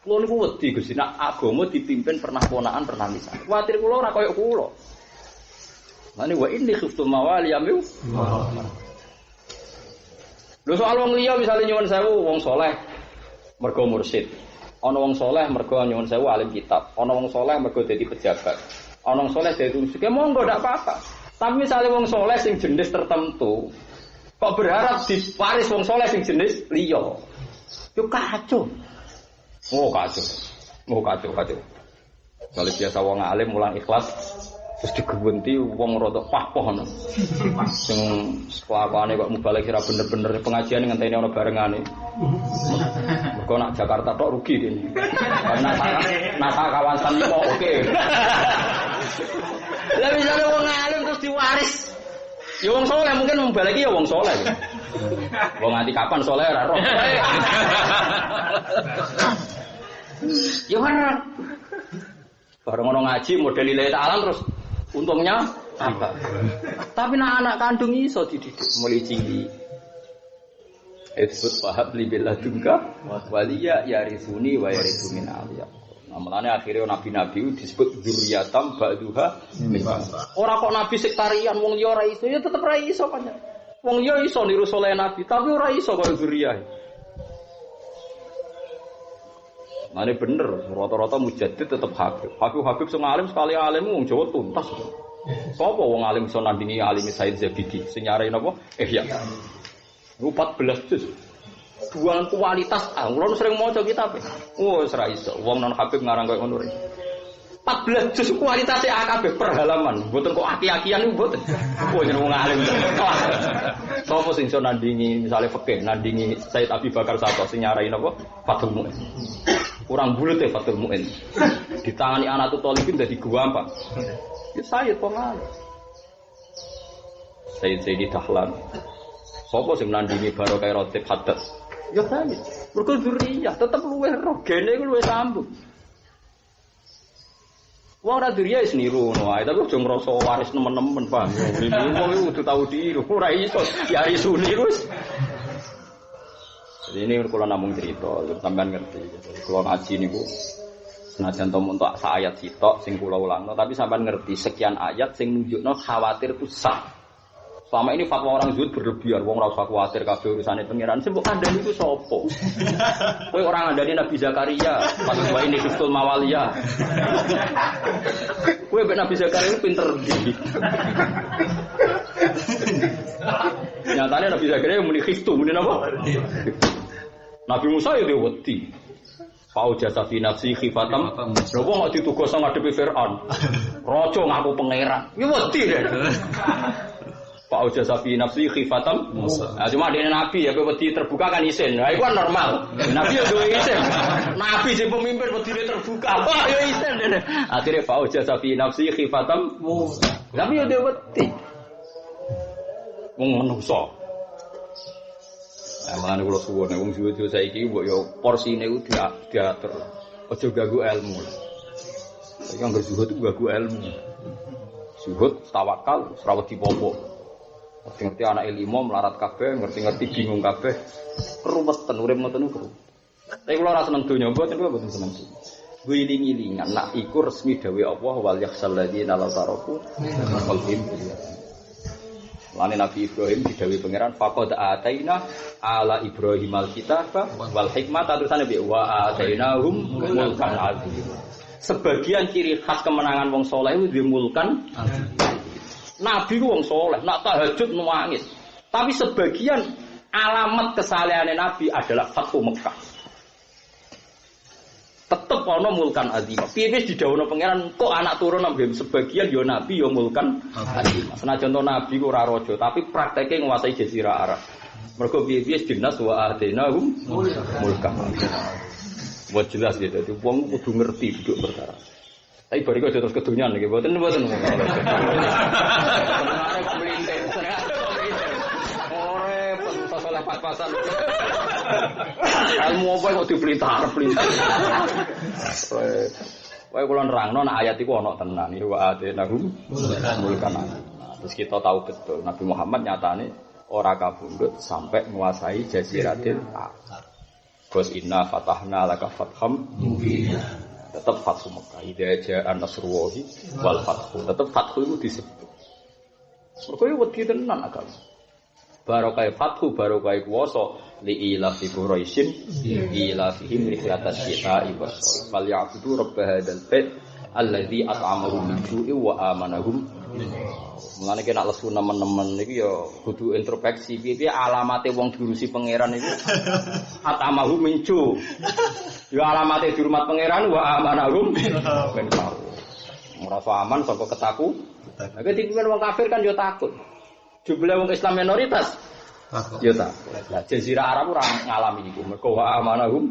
Kulo niku wedi Gusti nak agama dipimpin pernah ponakan pernah misal. Kuwatir kula ora kaya kula. Mane wa ini khiftu mawali yamu. Lho soal wong liya misale nyuwun sewu wong saleh mergo mursyid. Ana wong saleh mergo nyuwun sewu alim kitab. Ana wong saleh mergo dadi pejabat. Ana wong saleh dadi musik. Monggo ndak apa-apa. Tapi misalnya wong soleh sing jenis tertentu, kok berharap diwaris wong soleh sing jenis liya, itu kacau. Oh kacau. Kalau biasa wong alim mulang ikhlas, terus digewenti wong rada pah-pah ngono. Sing kelakuane kok mubalek kira bener-bener pengajian ngenteni ana barengane. Mergo nak Jakarta tok rugi dene. Nasa kawasan kok oke. Lah misalnya wong alim terus diwaris. Ya wong saleh mungkin membaleki ya wong saleh. Wong nganti kapan saleh ora roh. Ya kan. Bareng ngono ngaji model lillahi ta'ala terus untungnya apa? Tapi anak kandung iso dididik mulai cilik. Disebut fahab li billadunka waliya yarisuni wa yarisu min aliyah. Mulane akhirnya nabi-nabi disebut dzurriyatam ba'duha. Ora kok nabi sektarian wong liya ora iso, ya tetep ora iso kan. Wong liya iso niru saleh nabi, tapi ora iso kaya dzurriyah. Mane bener, rata-rata mujaddid tetep Habib. Habib sing alim sekali alim wong Jawa tuntas. Sapa wong alim iso nandingi alim Said Zabidi sing nyarai napa? Ya. 14 juz. Buang kualitas kula sering maca kitab. Oh, wis ra iso. Wong non Habib ngarang koyo ngono. 14 juz kualitasé akeh per halaman. Mboten kok aki-akian niku mboten. Oh, jeneng wong alim. Sopo sing iso nandingi misale fikih, nandingi Said Abi Bakar Sato sing nyarai napa? Fathul Mu'in. Kurang bulet ya Fathul Mu'in. Ditangani anak Thalibin dadi gampang. Ya Sayyid pengal. Sayyid Dahlan. Sopo sing nandingi barokah Rotib Haddad? Ya Sayyid. Mergo dzurriyah tetep luwih roh, gene iku luwih sambung. Wong ora dzurriyah wis niru ngono ae, tapi aja ngrasa waris nemen-nemen, Pak. Wong iku kudu tau diru, ora iso. Ya iso niru wis. Jadi ini kalau namung cerita, sampean ngerti. Kalau ngaji niku senajan to untuk sak ayat sitok sing kula ulangno, tapi sampean ngerti sekian ayat sing nunjukno khawatir ku sah. Selama ini fatwa orang zuhud berlebihan, wong ora usah kuwatir kabeh urusane pengiran. Sing mbok kandhani iku sapa? Kowe ora ngandani Nabi Zakaria, pas wae ini Khiftul Mawaliyah. Kowe mbek Nabi Zakaria pinter ndi? Nyatane Nabi Zakaria muni khiftu, muni napa? Nabi Musa ya wedi. Fau jasa fi nafsi khifatam. Lha wong kok ditugas ngadepi Firaun. Raja ngaku pangeran. Ya wedi deh. Fau jasa fi nafsi khifatam. Nah, cuma dene nabi ya wedi terbuka kan isin. Nah, iku kan normal. Nabi ya duwe isin. Nabi sing pemimpin wedine terbuka. Wah, ya isin dene. Akhire fau jasa fi nafsi khifatam. Tapi ya duwe wedi. Wong menungso. Amane kula suwun wong zuhud saiki mbok yo porsine ku diatur. Aja ganggu ilmu. Saiki anggere zuhud ganggu ilmu. Zuhud tawakal ora wedi popo. Ngerti anak ilmu melarat kabeh, ngerti-ngerti bingung kabeh. Ruweten urip ngoten niku. Tapi kula ora seneng donya, mboten kula mboten seneng. Wiling-wilingan nak iku resmi dawuh Allah wal yakhsal ladina la taraku qalbihim. Lane Nabi Ibrahim didhawuhi pangeran faqad ataina ala Ibrahim al-kitaba wal hikmata terusane bi wa atainahum mulkan azim. Sebagian ciri khas kemenangan wong saleh itu duwe mulkan azim. Nabi ku wong saleh, nak tahajud nangis. Tapi sebagian alamat kesalehane Nabi adalah Fathu Mekah. Tetep ana mulkan azim. Piye didhawuhna pangeran kok anak turun nambah sebagian ya nabi ya mulkan azim. Senajan to nabi ku ora raja, tapi prakteke nguasai jazirah Arab. Mergo piye-piye dinas wa adenahum mulkan. Buat jelas gitu. Dadi wong kudu ngerti duduk perkara. Tapi bariku terus kedunyan nggih mboten. Ore pentas oleh pas-pasan. Ilmu apa kok diplintar-plintar. Wae kula nerangno nek ayat iku ana tenan iki wa atenahum mulkan. Terus kita tahu betul Nabi Muhammad nyatane ora kabundut sampai menguasai jaziratil Arab. Bos inna fatahna laka fatham mubina. Tetap fathu Mekah. Idza ja'a nasrullahi wal fathu. Tetap fathu itu disebut. Mergo wedi tenan agama. Barokah fathu barokah kuwasa li ilafi quraisyin ilafihim rihlatas syita'i was-shayf fal ya'budu rabb hadzal bait alladzi at'amahum min ju'i wa amanahum. Mulane nek lesu nemen-nemen iki ya kudu introspeksi piye-piye alamate wong diurusi pangeran iku at'amahum min ju'. Ya alamate dihormat pangeran wa amanahum ben tau. Ngrasa aman saka ketakutan. Nek dipimpin wong kafir kan yo takut. Jumlah wong Islam minoritas. Ya tak. Lah jazirah Arab ora ngalami iku. Mergo wa amanahum